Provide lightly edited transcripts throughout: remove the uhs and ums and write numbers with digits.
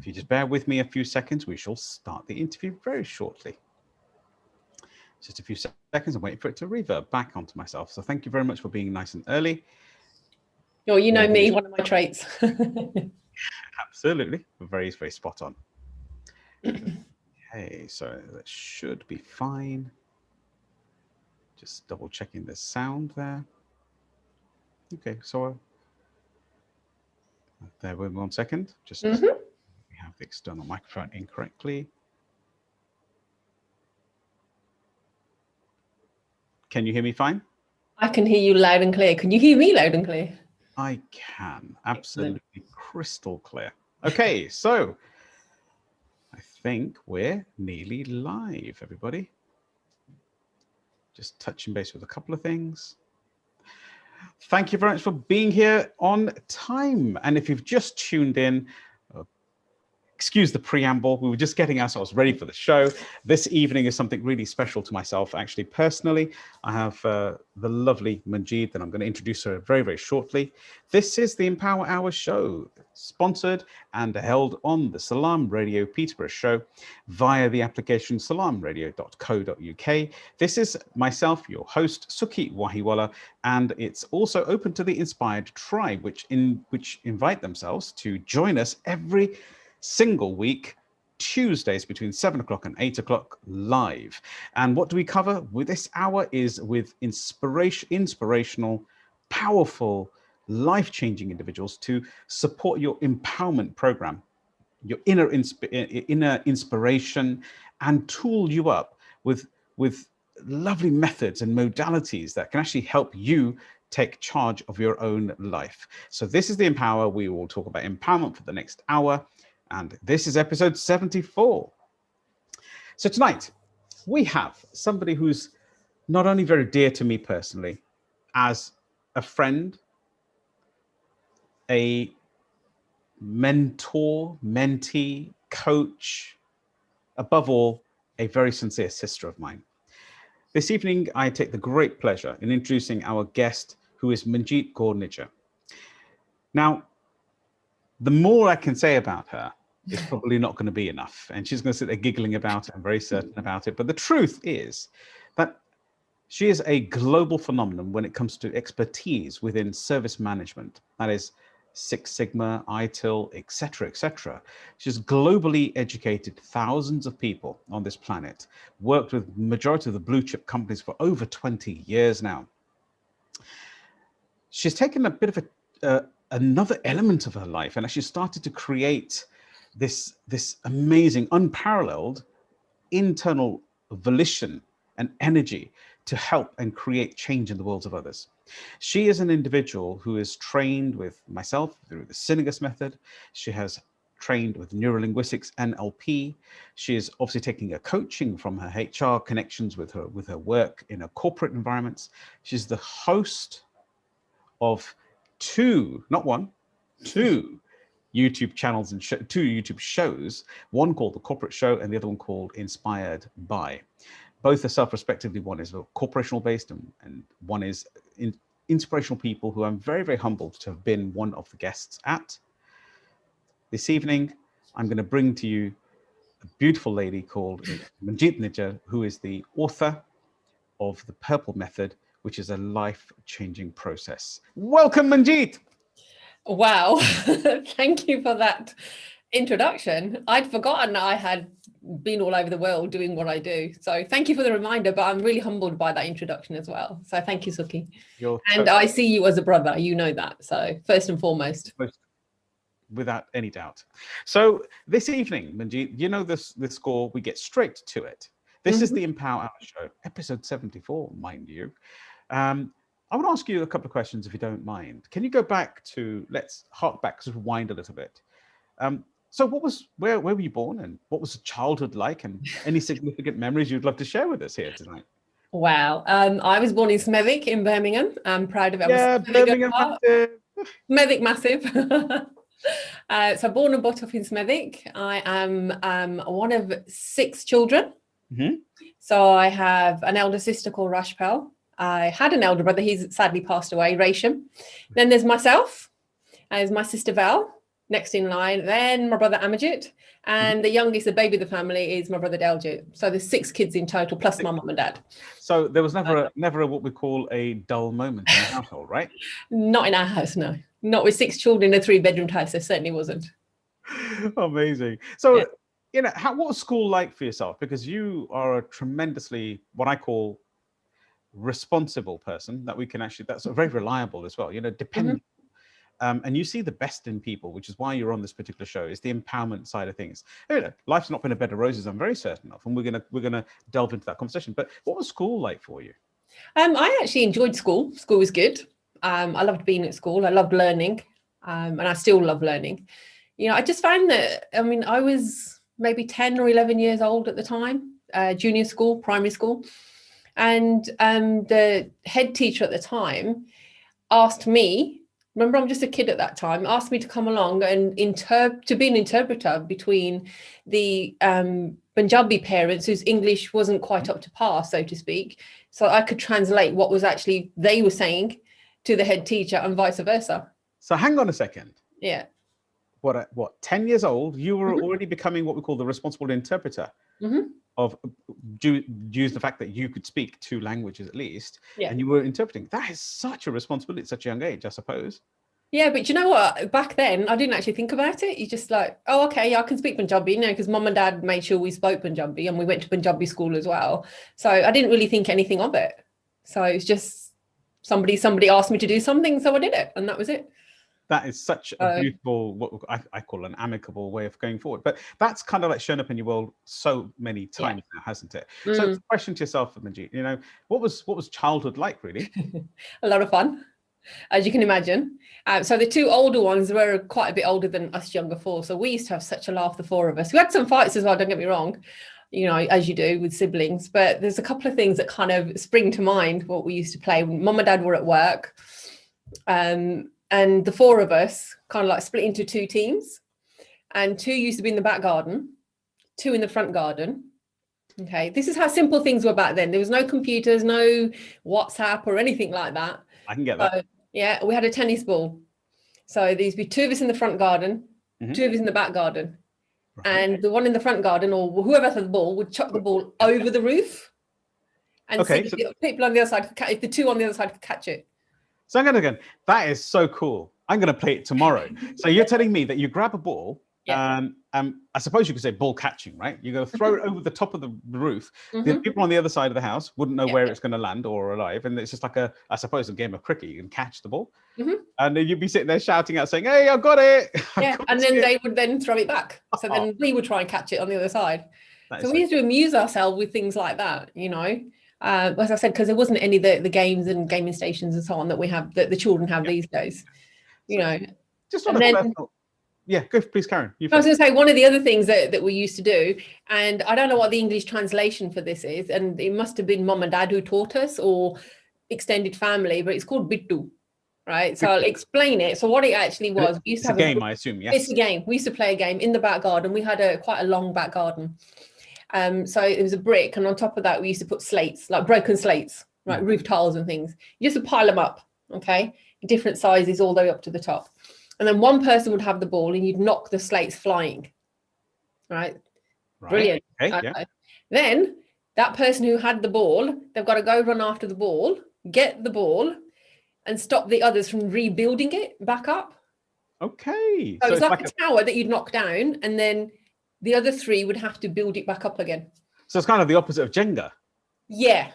If you just bear with me a few seconds, we shall start the interview very shortly. Just a few seconds. I'm waiting for it to reverb back onto myself. So thank you very much for being nice and early. Oh, you know me, one of my traits. Absolutely. Very, very spot on. Okay, so that should be fine. Just double checking the sound there. Okay, so there with 1 second. Just we have the external microphone incorrectly. Can you hear me fine? I can hear you loud and clear. Can you hear me loud and clear? I can, absolutely. Excellent. Crystal clear. Okay, so I think we're nearly live, everybody. Just touching base with a couple of things. Thank you very much for being here on time. And if you've just tuned in, excuse the preamble, we were just getting ourselves ready for the show. This evening is something really special to myself, actually, personally. I have the lovely Manjeet, and I'm going to introduce her very, very shortly. This is the Empower Hour show, sponsored and held on the Salaam Radio Peterborough show via the application salamradio.co.uk. This is myself, your host, Sukhi Wahiwala, and it's also open to the inspired tribe, which invite themselves to join us every single week, Tuesdays between 7 o'clock and 8 o'clock live. And what do we cover with this hour is with inspirational, powerful, life-changing individuals to support your empowerment program, your inner inspiration, and tool you up with lovely methods and modalities that can actually help you take charge of your own life. So this is the Empower. We will talk about empowerment for the next hour. And this is episode 74. So tonight, we have somebody who's not only very dear to me personally, as a friend, a mentor, mentee, coach, above all, a very sincere sister of mine. This evening, I take the great pleasure in introducing our guest, who is Manjeet Nijjer. Now, the more I can say about her is probably not going to be enough. And she's going to sit there giggling about it. I'm very certain about it. But the truth is that she is a global phenomenon when it comes to expertise within service management. That is Six Sigma, Itil, etc., etc. She's globally educated thousands of people on this planet, worked with majority of the blue chip companies for over 20 years now. She's taken a bit of another element of her life and actually started to create this amazing, unparalleled internal volition and energy to help and create change in the worlds of others. She is an individual who is trained with myself through the SynaGus method. She has trained with neurolinguistics, NLP. She is obviously taking a coaching from her HR connections with her work in a corporate environments. She's the host of two YouTube channels and two YouTube shows, one called The Corporate Show and the other one called Inspired By. Both are self-respectively. One is corporational based and one is inspirational people who I'm very, very humbled to have been one of the guests at. This evening, I'm going to bring to you a beautiful lady called Manjeet Nijjer, who is the author of The Purple Method, which is a life-changing process. Welcome, Manjeet. Wow, thank you for that introduction. I'd forgotten I had been all over the world doing what I do. So thank you for the reminder, but I'm really humbled by that introduction as well. So thank you, Sukhi. And I see you as a brother, you know that. So first and foremost. Without any doubt. So this evening, Manjeet, you know this score, we get straight to it. This is the Empower Hour show, episode 74, mind you. I want to ask you a couple of questions, if you don't mind. Can you go back to, let's hark back, sort of wind a little bit. So where were you born and what was childhood like, and any significant memories you'd love to share with us here tonight? Wow. I was born in Smethwick in Birmingham. I'm proud of it. Yeah, Birmingham massive. Smethwick massive. So born and brought up in Smethwick. I am one of 6 children. So I have an elder sister called Rashpal. I had an elder brother, he's sadly passed away, Rasham. Then there's myself, there's my sister Val, next in line, then my brother Amajit, and the youngest, the baby of the family, is my brother Daljit. So there's 6 kids in total, plus my mum and dad. So there was never what we call a dull moment in the household, right? Not in our house, no. Not with 6 children in a 3-bedroom house. There certainly wasn't. Amazing. So, you know, what was school like for yourself? Because you are a tremendously, what I call, responsible person that we can actually, that's very reliable as well, you know, dependable. And you see the best in people, which is why you're on this particular show, is the empowerment side of things. You know, life's not been a bed of roses, I'm very certain of, and we're gonna delve into that conversation. But what was school like for you? I actually enjoyed school. School was good. I loved being at school. I loved learning, and I still love learning. You know, I just found that, I mean, I was maybe 10 or 11 years old at the time, junior school, primary school. And the head teacher at the time asked me, remember, I'm just a kid at that time, asked me to come along and to be an interpreter between the Punjabi parents whose English wasn't quite up to par, so to speak. So I could translate what was actually they were saying to the head teacher and vice versa. So hang on a second. Yeah. What 10 years old, you were already becoming what we call the responsible interpreter of due to the fact that you could speak 2 languages at least, and you were interpreting. That is such a responsibility at such a young age, I suppose. Yeah, but you know what? Back then, I didn't actually think about it. You just like, oh, okay, I can speak Punjabi, you know, because mum and dad made sure we spoke Punjabi, and we went to Punjabi school as well. So I didn't really think anything of it. So it's just somebody asked me to do something, so I did it, and that was it. That is such a beautiful, what I call an amicable way of going forward. But that's kind of like shown up in your world so many times now, hasn't it? So question to yourself, Manjeet, you know, what was childhood like, really? A lot of fun, as you can imagine. So the 2 older ones were quite a bit older than us younger 4. So we used to have such a laugh, the 4 of us. We had some fights as well, don't get me wrong, you know, as you do with siblings. But there's a couple of things that kind of spring to mind, what we used to play when mum and dad were at work. And the 4 of us kind of like split into 2 teams, and 2 used to be in the back garden, 2 in the front garden. Okay, this is how simple things were back then. There was no computers, no WhatsApp or anything like that. I can get that. So, yeah, we had a tennis ball. So there'd be 2 of us in the front garden, 2 of us in the back garden. Right. And the one in the front garden, or whoever had the ball, would chuck the ball over the roof. And see so people on the other side, if the 2 on the other side could catch it. So I'm going to that is so cool. I'm going to play it tomorrow. So you're telling me that you grab a ball, I suppose you could say ball catching, right? You go throw it over the top of the roof. The people on the other side of the house wouldn't know where it's going to land or alive. And it's just like I suppose, a game of cricket. You can catch the ball. And then you'd be sitting there shouting out saying, hey, I got it. Yeah, and then they would then throw it back. So then we would try and catch it on the other side. So we used to amuse ourselves with things like that, you know. As I said, because there wasn't any of the games and gaming stations and so on that we have, that the children have these days, you know. Just on a personal, go, please, Karen. I was going to say, one of the other things that we used to do, and I don't know what the English translation for this is, and it must have been mum and dad who taught us, or extended family, but it's called Bittu, right? So I'll explain it. So what it actually was, we used to have a game, I assume, yes. It's a game. We used to play a game in the back garden. We had quite a long back garden. So it was a brick, and on top of that, we used to put slates, like broken slates, right, roof tiles and things. You just pile them up, okay, different sizes all the way up to the top. And then one person would have the ball, and you'd knock the slates flying, right? Brilliant. Okay. Then that person who had the ball, they've got to go run after the ball, get the ball, and stop the others from rebuilding it back up. Okay. So it's like a tower that you'd knock down, and then the other 3 would have to build it back up again. So it's kind of the opposite of Jenga. Yeah.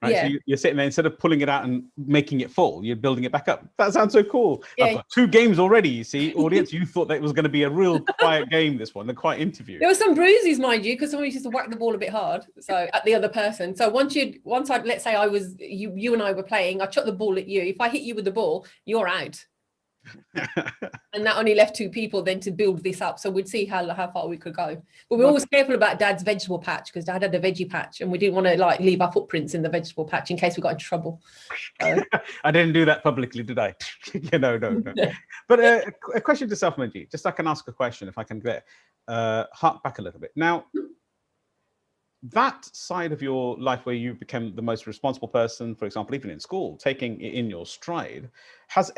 Right? Yeah. So you're sitting there, instead of pulling it out and making it full, you're building it back up. That sounds so cool. Yeah. I've got 2 games already, you see. Audience, you thought that it was going to be a real quiet game, this one, the quiet interview. There were some bruises, mind you, because someone used to whack the ball a bit hard, so at the other person. So once I, let's say I was, you and I were playing, I chucked the ball at you. If I hit you with the ball, you're out. And that only left 2 people then to build this up, so we'd see how far we could go. But we're always careful about Dad's vegetable patch, because Dad had a veggie patch, and we didn't want to like leave our footprints in the vegetable patch in case we got into trouble. I didn't do that publicly, did I? No. But a question to self, Manjeet, just so I can ask a question, if I can get hark back a little bit now. That side of your life where you became the most responsible person, for example, even in school, taking it in your stride, has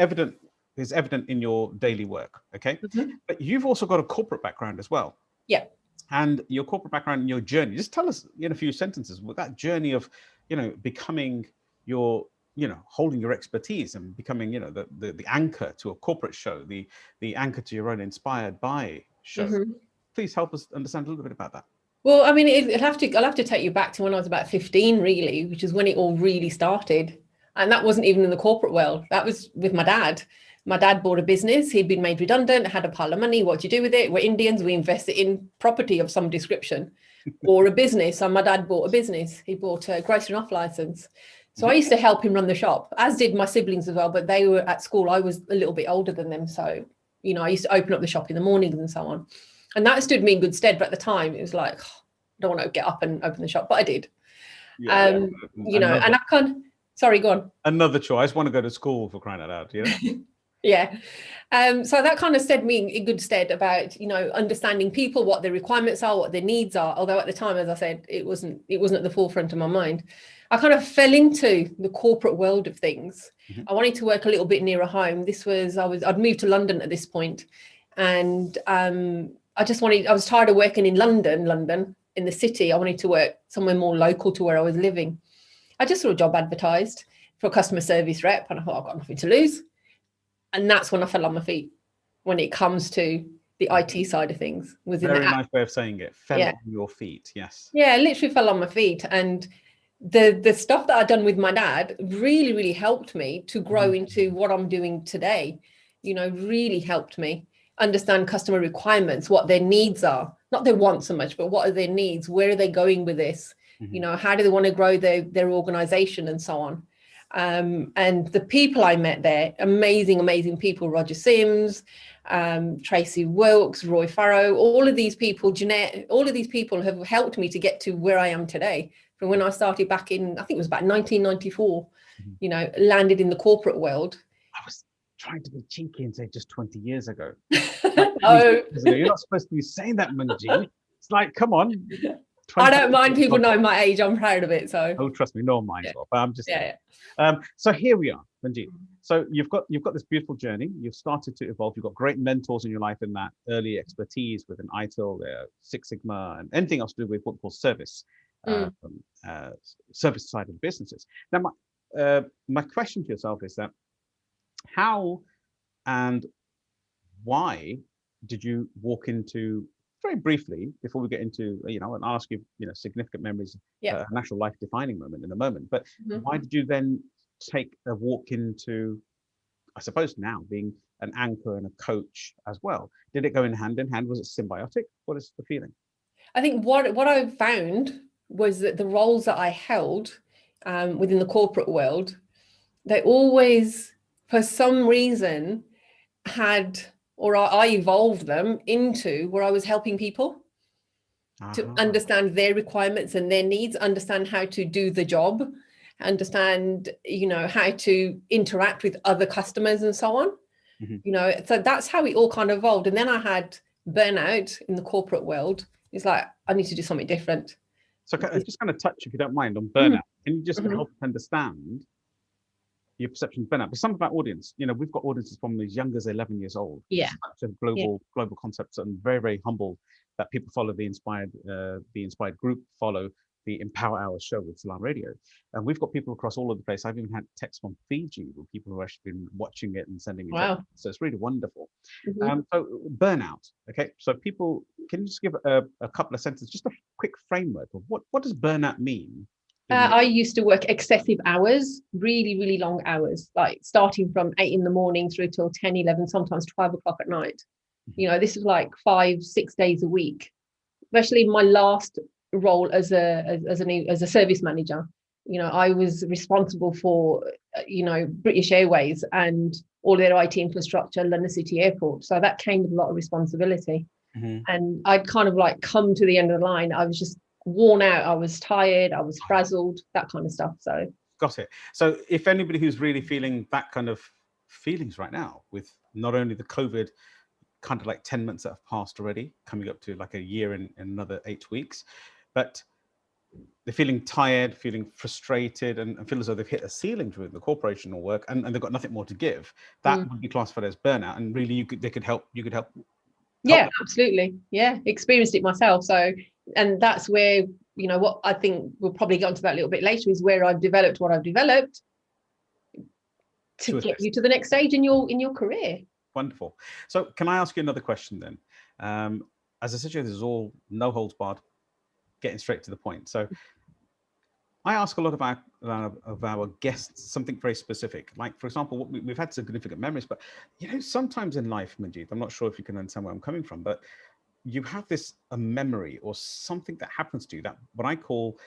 is evident in your daily work, okay? Mhm. But you've also got a corporate background as well. Yeah. And your corporate background and your journey, just tell us in a few sentences with that journey of, becoming your, holding your expertise and becoming, the anchor to a corporate show, the anchor to your own Inspired By show. Mhm. Please help us understand a little bit about that. Well, I mean, I'll have to take you back to when I was about 15, really, which is when it all really started. And that wasn't even in the corporate world. That was with my dad. My dad bought a business. He'd been made redundant, had a pile of money. What do you do with it? We're Indians. We invest it in property of some description or a business. And my dad bought a business. He bought a grocery and off license. So I used to help him run the shop, as did my siblings as well. But they were at school. I was a little bit older than them. So, I used to open up the shop in the mornings and so on. And that stood me in good stead. But at the time, it was like, I don't want to get up and open the shop, but I did. Yeah, and I can't. Sorry, go on. Another choice. Want to go to school, for crying out loud, Yeah. So that kind of stood me in good stead about, understanding people, what their requirements are, what their needs are. Although at the time, as I said, it wasn't at the forefront of my mind. I kind of fell into the corporate world of things. Mhm. I wanted to work a little bit nearer home. I'd moved to London at this point, and I was tired of working in London in the city. I wanted to work somewhere more local to where I was living. I just saw a job advertised for a customer service rep, and I thought, I've got nothing to lose. And that's when I fell on my feet when it comes to the IT side of things. Very nice way of saying it. Fell on your feet. Yes. Yeah, I literally fell on my feet. And the stuff that I'd done with my dad really, really helped me to grow into what I'm doing today. Really helped me understand customer requirements, what their needs are, not their wants so much, but what are their needs? Where are they going with this? How do they want to grow their organization and so on? And the people I met there, amazing people, Roger Sims, Tracy Wilkes, Roy Farrow, all of these people, Jeanette, all of these people have helped me to get to where I am today. From when I started back in, I think it was about 1994, landed in the corporate world. I was trying to be cheeky and say just 20 years ago. Oh, you're not supposed to be saying that, Manjeet. It's like, come on. I don't mind people knowing my age. I'm proud of it. So, oh, trust me, no one minds. Well, but I'm just yeah. So here we are, Manjeet. So you've got this beautiful journey. You've started to evolve. You've got great mentors in your life in that early expertise within Itil, Six Sigma, and anything else to do with what we call service, service side of the businesses. Now, my question to yourself is that how and why did you walk into, very briefly, before we get into, and ask you, significant memories, a national life defining moment in a moment, but why did you then take a walk into, I suppose now, being an anchor and a coach as well? Did it go in hand? Was it symbiotic? What is the feeling? I think what I found was that the roles that I held within the corporate world, they always, for some reason, I evolved them into where I was helping people to understand their requirements and their needs, understand how to do the job, understand, how to interact with other customers and so on. So that's how it all kind of evolved. And then I had burnout in the corporate world. It's like, I need to do something different. So just kind of touch, if you don't mind, on burnout. Can you just help understand your perception of burnout? Because some of our audience, we've got audiences from as young as 11 years old. Yeah. Such a global concepts, and very, very humbled that people follow the Inspired group, follow the Empower Hour show with Salaam Radio. And we've got people across all over the place. I've even had texts from Fiji with people who have actually been watching it and sending me texts. So it's really wonderful. So burnout. Okay. So people, can you just give a couple of sentences, just a quick framework of what does burnout mean? I used to work excessive hours, really, really long hours, like starting from 8 in the morning through till 10, 11, sometimes 12 o'clock at night. This is like 5-6 days a week, especially my last role as a service manager. I was responsible for, British Airways and all their IT infrastructure, London City Airport. So that came with a lot of responsibility. And I'd kind of like come to the end of the line. I was just worn out. I was tired. I was frazzled, that kind of stuff. So got it. So if anybody who's really feeling that kind of feelings right now, with not only the COVID kind of like 10 months that have passed already, coming up to like a year and another 8 weeks, but they're feeling tired, feeling frustrated, and feel as though they've hit a ceiling during the corporational work, and they've got nothing more to give. That would be classified as burnout, and really you could help Yeah, absolutely. Yeah, experienced it myself. So, and that's where, you know, what I think we'll probably get onto that a little bit later, is where I've developed what I've developed to get you to the next stage in your career. Wonderful. So can I ask you another question then? As I said, this is all no holds barred, getting straight to the point. So I ask a lot of our guests something very specific. Like, for example, we've had significant memories, but you know, sometimes in life, Manjeet, I'm not sure if you can understand where I'm coming from, but you have a memory or something that happens to you, that what I call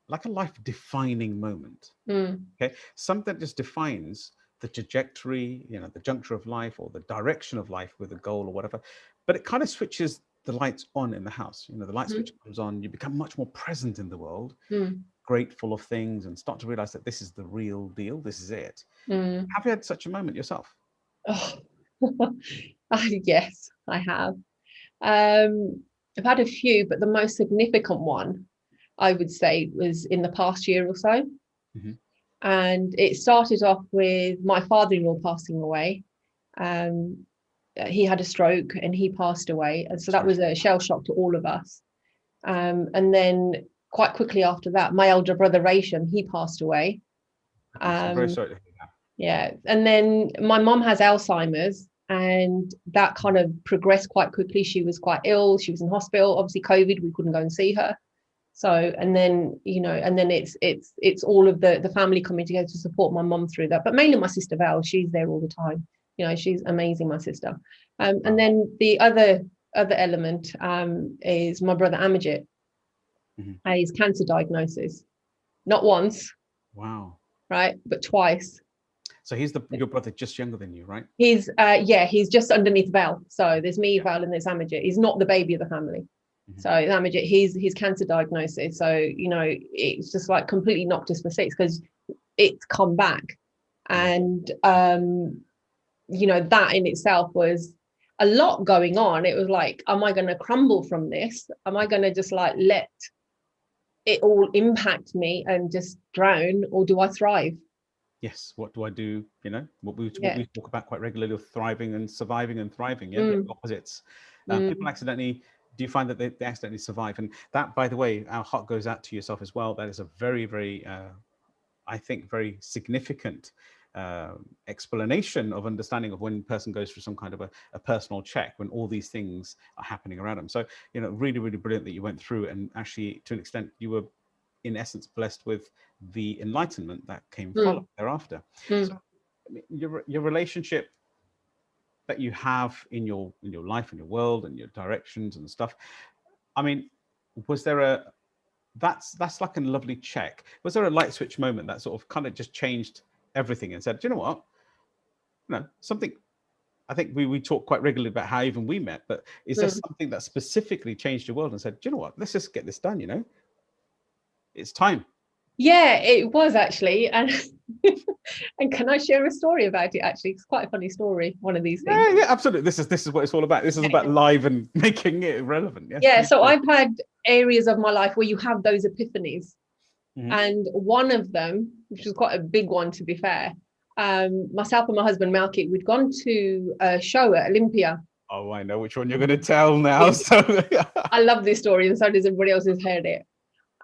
like a life-defining moment. Okay, something that just defines the trajectory, you know, the juncture of life or the direction of life with a goal or whatever. But it kind of switches the lights on in the house. You know, the light switch comes on, you become much more present in the world, grateful of things, and start to realize that this is the real deal. This is it. Have you had such a moment yourself? Oh, yes, I have. I've had a few, but the most significant one, I would say, was in the past year or so. And it started off with my father-in-law passing away. He had a stroke and he passed away. And so that was a shell shock to all of us. And then quite quickly after that, my elder brother, Rasham, he passed away. I'm very sorry to hear that. Yeah. And then my mum has Alzheimer's, and that kind of progressed quite quickly. She was quite ill. She was in hospital. Obviously, COVID, we couldn't go and see her. So, and then, you know, and then it's all of the family coming together to support my mum through that. But mainly my sister Val, she's there all the time. You know, she's amazing, my sister. And then the other element is my brother Manjeet. His cancer diagnosis, not once. Wow. Right, but twice. So he's your brother, just younger than you, right? He's he's just underneath Val. So there's me, Val, and there's Manjeet. He's not the baby of the family. So Manjeet, his cancer diagnosis. So, you know, it's just like completely knocked us for six, because it's come back. And you know, that in itself was a lot going on. It was like, am I going to crumble from this? Am I going to just like let it all impact me and just drown, or do I thrive? Yes. What do I do? You know, what we talk about quite regularly, of thriving and surviving and thriving. Yeah, the opposites. People accidentally. Do you find that they accidentally survive? And that, by the way, our heart goes out to yourself as well. That is a very, very, I think, very significant explanation of understanding of when a person goes through some kind of a personal check, when all these things are happening around them. So, you know, really, really brilliant that you went through, and actually, to an extent, you were, in essence, blessed with the enlightenment that came thereafter. So, your relationship that you have in your life, in your world, and your directions and stuff. I mean, was there that's like a lovely check. Was there a light switch moment that sort of kind of just changed everything and said, do you know what? You know, something, I think we talk quite regularly about how even we met, but is there something that specifically changed your world and said, do you know what? Let's just get this done, you know? It's time. Yeah, it was actually. And and can I share a story about it? Actually, it's quite a funny story, one of these things. Yeah, absolutely. This is what it's all about. This is about live and making it relevant. Yes, yeah, so I've had areas of my life where you have those epiphanies. And one of them, which was quite a big one, to be fair, myself and my husband Malkit, we'd gone to a show at Olympia. Oh, I know which one you're going to tell now. So I love this story, and so does everybody else who's heard it.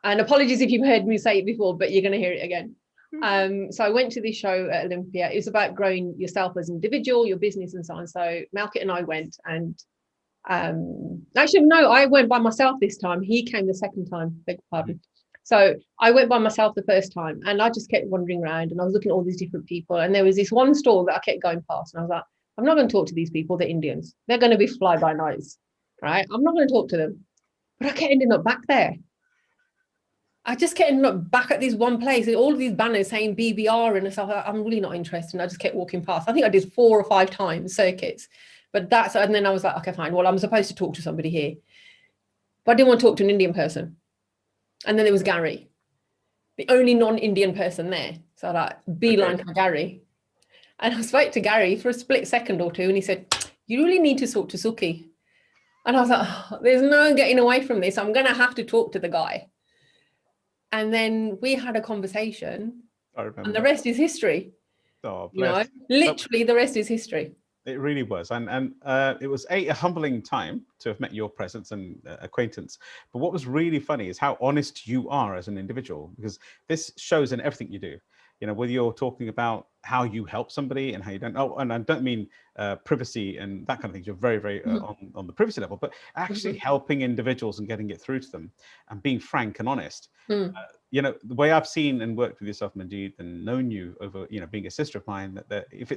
And apologies if you've heard me say it before, but you're going to hear it again. So I went to this show at Olympia. It was about growing yourself as an individual, your business, and so on. So Malkit and I went, and actually, no, I went by myself this time. He came the second time, beg your pardon. So I went by myself the first time, and I just kept wandering around, and I was looking at all these different people. And there was this one stall that I kept going past, and I was like, I'm not going to talk to these people. They're Indians. They're going to be fly-by-nights, right? I'm not going to talk to them. But I kept ending up back there. I just kept ending up back at this one place, and all of these banners saying BBR and stuff. I'm really not interested. And I just kept walking past. I think I did 4 or 5 times circuits. But and then I was like, okay, fine. Well, I'm supposed to talk to somebody here. But I didn't want to talk to an Indian person. And then there was Gary, the only non-Indian person there. So I like beeline for Gary. And I spoke to Gary for a split second or two, and he said, you really need to talk to Sukhi. And I was like, oh, there's no getting away from this. I'm going to have to talk to the guy. And then we had a conversation, I remember. and the rest is history. Oh, You know, bless. literally the rest is history. It really was, and it was a humbling time to have met your presence and acquaintance. But what was really funny is how honest you are as an individual, because this shows in everything you do. You know, whether you're talking about how you help somebody and how you don't. Oh, and I don't mean privacy and that kind of thing. You're very, very on the privacy level, but actually helping individuals and getting it through to them and being frank and honest. You know, the way I've seen and worked with yourself, Manjeet, and known you over, you know, being a sister of mine, that if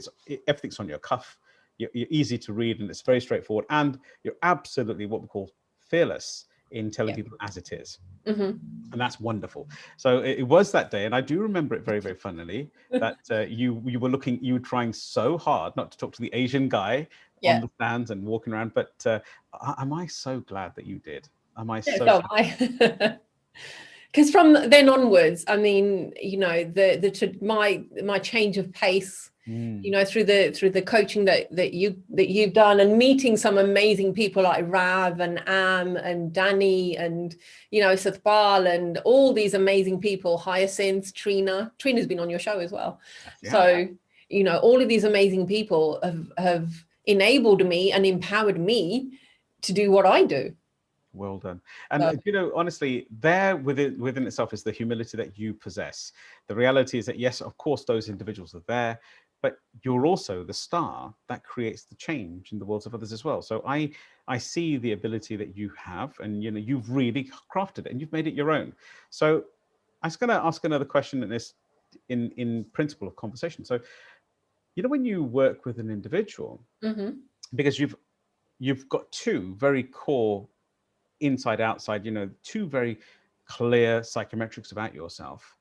everything's on your cuff, you're easy to read and it's very straightforward, and you're absolutely what we call fearless in telling people as it is. And that's wonderful. So it was that day, and I do remember it very, very funnily that you were trying so hard not to talk to the Asian guy on the stands and walking around, but am I so glad that you did? Am I so glad? Because from then onwards, I mean, you know, my change of pace, you know, through the coaching that you've done, and meeting some amazing people like Rav and Am and Danny and, you know, Sathpal and all these amazing people, Hyacinth, Trina's been on your show as well. So, you know, all of these amazing people have enabled me and empowered me to do what I do. Well done. And you know, honestly, there within itself is the humility that you possess. The reality is that, yes, of course, those individuals are there, but you're also the star that creates the change in the worlds of others as well. So I see the ability that you have, and you know, you've really crafted it and you've made it your own. So I was going to ask another question in this, in principle of conversation. So, you know, when you work with an individual, because you've got two very core inside outside, you know, two very clear psychometrics about yourself,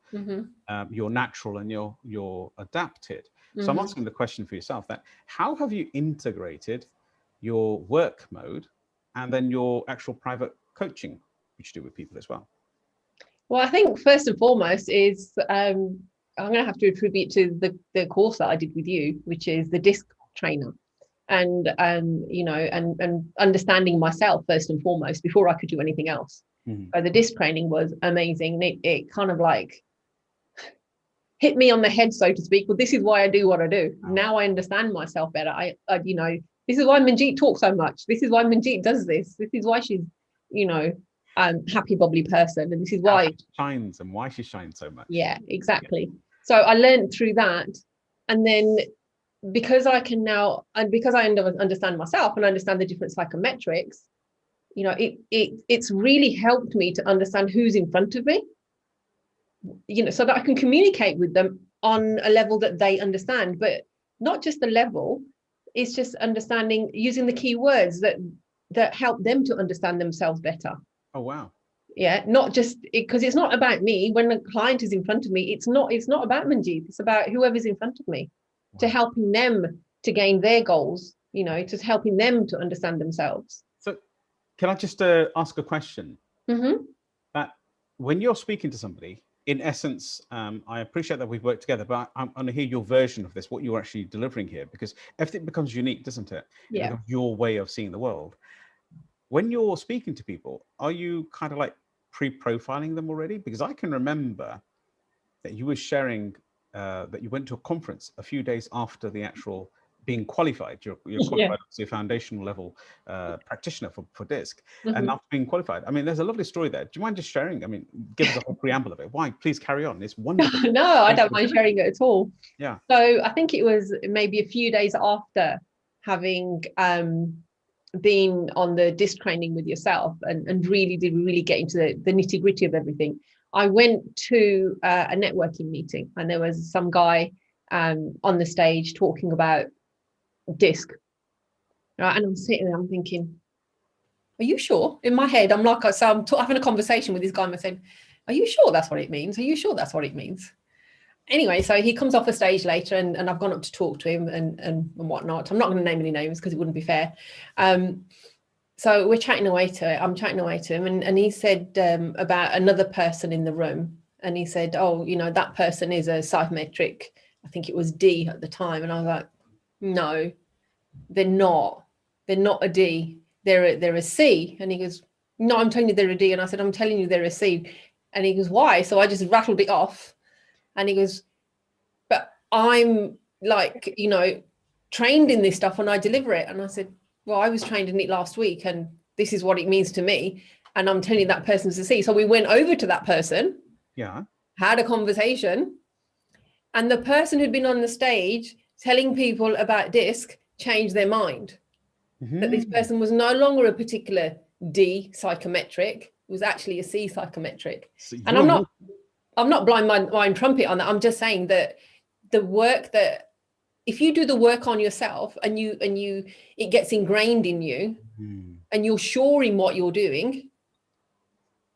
your natural and your adapted. So I'm asking the question for yourself, that how have you integrated your work mode and then your actual private coaching, which you do with people as well? Well, I think first and foremost is I'm going to have to attribute to the course that I did with you, which is the DISC trainer. And you know, and understanding myself first and foremost before I could do anything else. So the DISC training was amazing. It kind of like hit me on the head, so to speak. Well, this is why I do what I do. Now I understand myself better. I you know, this is why Manjeet talks so much. This is why Manjeet does this. This is why she's, you know, happy, bubbly person, and this is why she shines and why she shines so much. Yeah, exactly. So I learned through that, and then because I can now, and because I understand myself and understand the different psychometrics, you know, it's really helped me to understand who's in front of me, you know, so that I can communicate with them on a level that they understand, but not just the level, it's just understanding, using the key words that help them to understand themselves better. Oh, wow. Yeah, not just because it's not about me. When the client is in front of me, it's not about Manjeet, it's about whoever's in front of me. To helping them to gain their goals, you know, to helping them to understand themselves. So can I just ask a question? That when you're speaking to somebody, in essence, I appreciate that we've worked together, but I'm going to hear your version of this, what you're actually delivering here, because everything becomes unique, doesn't it? It becomes your way of seeing the world. When you're speaking to people, are you kind of like pre-profiling them already? Because I can remember that you were sharing that you went to a conference a few days after the actual being qualified. You're qualified as a foundational level practitioner for DISC. And after being qualified, I mean, there's a lovely story there. Do you mind just sharing? I mean, give us a whole preamble of it. Why? Please carry on. It's wonderful. No, I don't mind sharing it at all. Yeah. So I think it was maybe a few days after having been on the DISC training with yourself and really get into the nitty gritty of everything. I went to a networking meeting, and there was some guy on the stage talking about DISC. Right? And I'm sitting there, I'm thinking, are you sure? In my head, I'm like, so I'm having a conversation with this guy, and I'm saying, are you sure that's what it means? Are you sure that's what it means? Anyway, so he comes off the stage later, and I've gone up to talk to him and whatnot. I'm not going to name any names because it wouldn't be fair. So we're chatting away to it. I'm chatting away to him, and he said about another person in the room, and he said, "Oh, you know, that person is a psychometric. I think it was D at the time." And I was like, "No, they're not. They're not a D. They're a C." And he goes, "No, I'm telling you they're a D." And I said, "I'm telling you they're a C." And he goes, why? So I just rattled it off. And he goes, but I'm like, you know, trained in this stuff and I deliver it. And I said, well, I was trained in it last week and this is what it means to me. And I'm telling that person to see. So we went over to that person, had a conversation, and the person who'd been on the stage telling people about DISC changed their mind. That this person was no longer a particular D psychometric, it was actually a C psychometric. So and I'm not blowing my trumpet on that. I'm just saying that the work that, if you do the work on yourself and it gets ingrained in you and you're sure in what you're doing,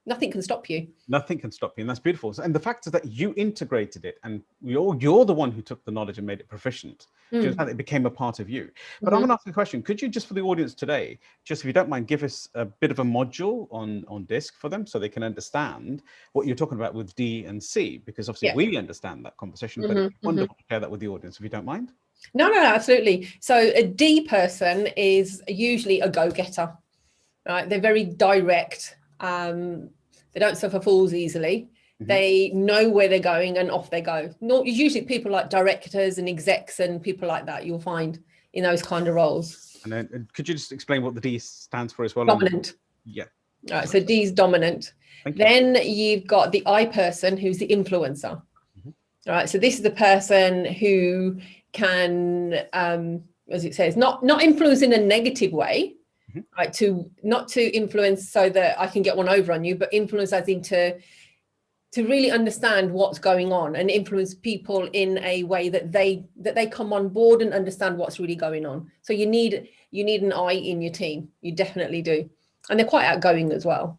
nothing can stop you. Nothing can stop you. And that's beautiful. And the fact is that you integrated it and you're the one who took the knowledge and made it proficient. Just that it became a part of you. But I'm going to ask you a question. Could you, just for the audience today, just if you don't mind, give us a bit of a module on DISC for them so they can understand what you're talking about with D and C? Because obviously we understand that conversation, but it'd be wonderful to share that with the audience if you don't mind. No, absolutely. So a D person is usually a go-getter, right? They're very direct. They don't suffer fools easily. They know where they're going and off they go. Not usually people like directors and execs and people like that you'll find in those kind of roles. And then could you just explain what the D stands for as well? Dominant. Yeah. All right, so D is dominant. Then you've got the I person, who's the influencer. All right, so this is the person who can, as it says, not influence in a negative way, right? Not to influence so that I can get one over on you, but influence as in to really understand what's going on and influence people in a way that they come on board and understand what's really going on. So you need an I in your team. You definitely do. And they're quite outgoing as well.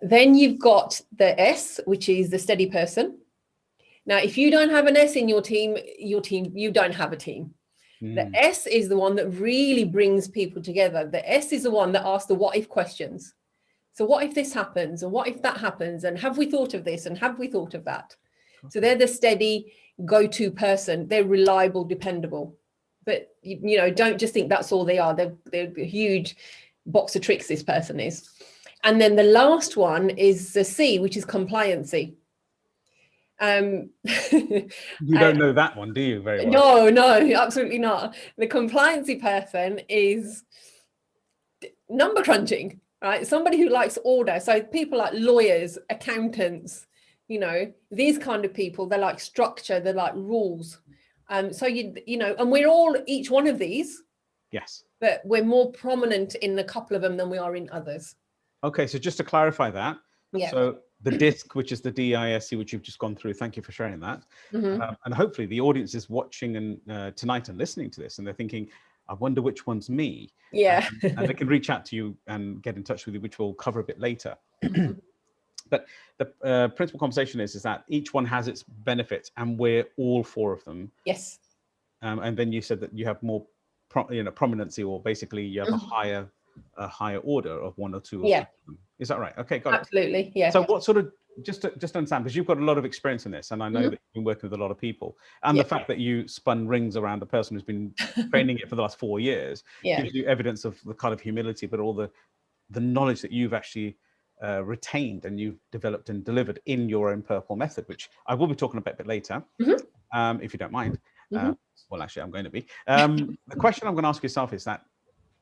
Then you've got the S, which is the steady person. Now, if you don't have an S in your team, you don't have a team. The S is the one that really brings people together. The S is the one that asks the what if questions. So what if this happens? And what if that happens? And have we thought of this? And have we thought of that? So they're the steady go-to person. They're reliable, dependable. But, you know, don't just think that's all they are. They're a huge box of tricks, this person is. And then the last one is the C, which is compliancy. You don't know that one, do you? Very well. No, absolutely not. The compliancy person is number crunching, right? Somebody who likes order. So people like lawyers, accountants, you know, these kind of people, they're like structure, they're like rules. So you know, and we're all each one of these. Yes. But we're more prominent in a couple of them than we are in others. Okay, so just to clarify that, so the DISC, which is the DISC, which you've just gone through, thank you for sharing that. And hopefully the audience is watching and tonight and listening to this, and they're thinking, I wonder which one's me. Yeah. And they can reach out to you and get in touch with you, which we'll cover a bit later. But the principal conversation is that each one has its benefits, and we're all four of them. Yes. And then you said that you have more prominency, or basically you have a higher order of one or two. Or is that right? Okay, got it. Absolutely, yeah. So what sort of, just to understand, because you've got a lot of experience in this, and I know that you've been working with a lot of people, and the fact that you spun rings around a person who's been training it for the last 4 years gives you evidence of the kind of humility, but all the knowledge that you've actually retained and you've developed and delivered in your own purple method, which I will be talking about a bit later, if you don't mind. Well, actually, I'm going to be. The question I'm going to ask yourself is that,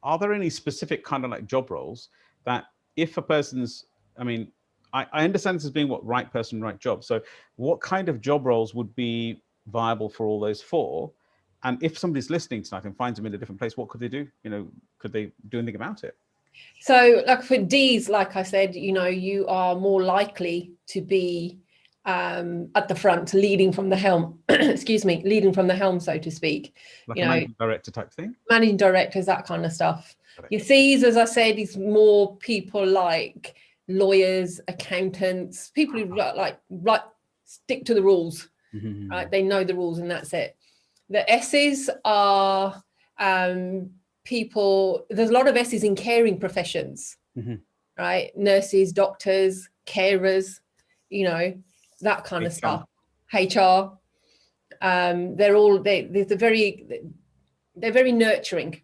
are there any specific kind of like job roles that if a person's, I mean, I understand this as being what right person, right job. So what kind of job roles would be viable for all those four? And if somebody's listening tonight and finds them in a different place, what could they do? You know, could they do anything about it? So like for D's, like I said, you know, you are more likely to be at the front, leading from the helm, excuse me, leading from the helm, so to speak. Like a managing director type thing? Managing directors, that kind of stuff. Your C's, as I said, is more people like lawyers, accountants, people who like stick to the rules, right? They know the rules and that's it. The S's are people, there's a lot of S's in caring professions, right? Nurses, doctors, carers, you know, that kind of stuff. HR. They're very nurturing.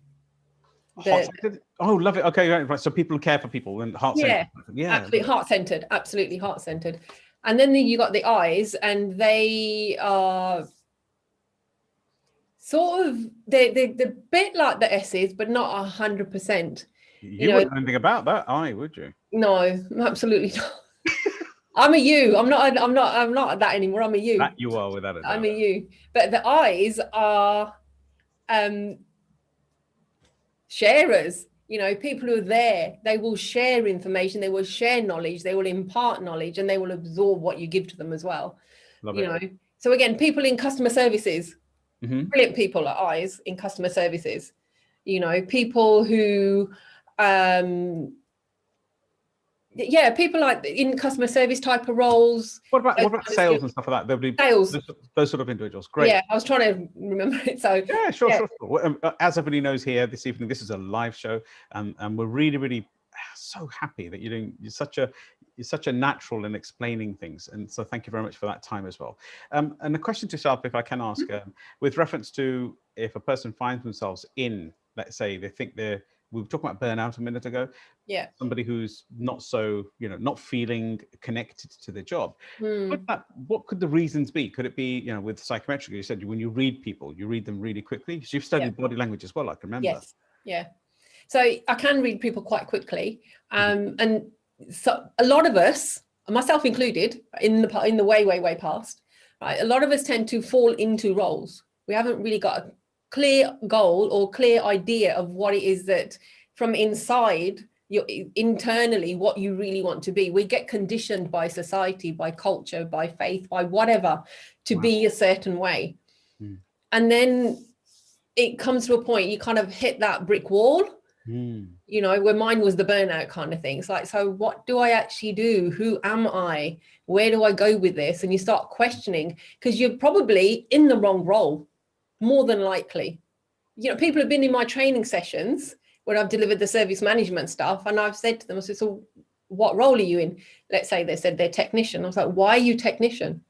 Heart-centered? Oh, love it. Okay, right. So people who care for people and heart-centered. Yeah, absolutely heart-centered, absolutely heart-centered. And then you got the I's, and they are sort of they're a bit like the S's, but not 100%. You wouldn't know anything about that, would you? No, absolutely not. I'm a U. I'm not that anymore. I'm a U. That you are, without a doubt. I'm a U. But the I's are sharers. People who are there, they will share information, they will share knowledge, they will impart knowledge, and they will absorb what you give to them as well. Love it. So again, people in customer services, brilliant people are I's in customer services. People who people like in customer service type of roles. What about sales and stuff like that? There'll be sales. Those sort of individuals. Great. Yeah, I was trying to remember it. So yeah, sure. As everybody knows here this evening, this is a live show, and we're really, really so happy that you're such a natural in explaining things, and so thank you very much for that time as well. And a question to yourself, if I can ask, with reference to if a person finds themselves in, let's say, they think we were talking about burnout a minute ago. Yeah. Somebody who's not so, not feeling connected to their job. What could the reasons be? Could it be, with psychometric, you said when you read people, you read them really quickly. So you've studied body language as well, I can remember. Yes. Yeah. So I can read people quite quickly. And so a lot of us, myself included, in the way past, right? A lot of us tend to fall into roles. We haven't really got a clear goal or clear idea of what it is that from inside internally what you really want to be. We get conditioned by society, by culture, by faith, by whatever to be a certain way. And then it comes to a point you kind of hit that brick wall, where mine was the burnout kind of thing. It's like, so what do I actually do? Who am I? Where do I go with this? And you start questioning, because you're probably in the wrong role. More than likely, people have been in my training sessions where I've delivered the service management stuff, and I've said to them, I said, so what role are you in? Let's say they said they're technician. I was like, why are you technician?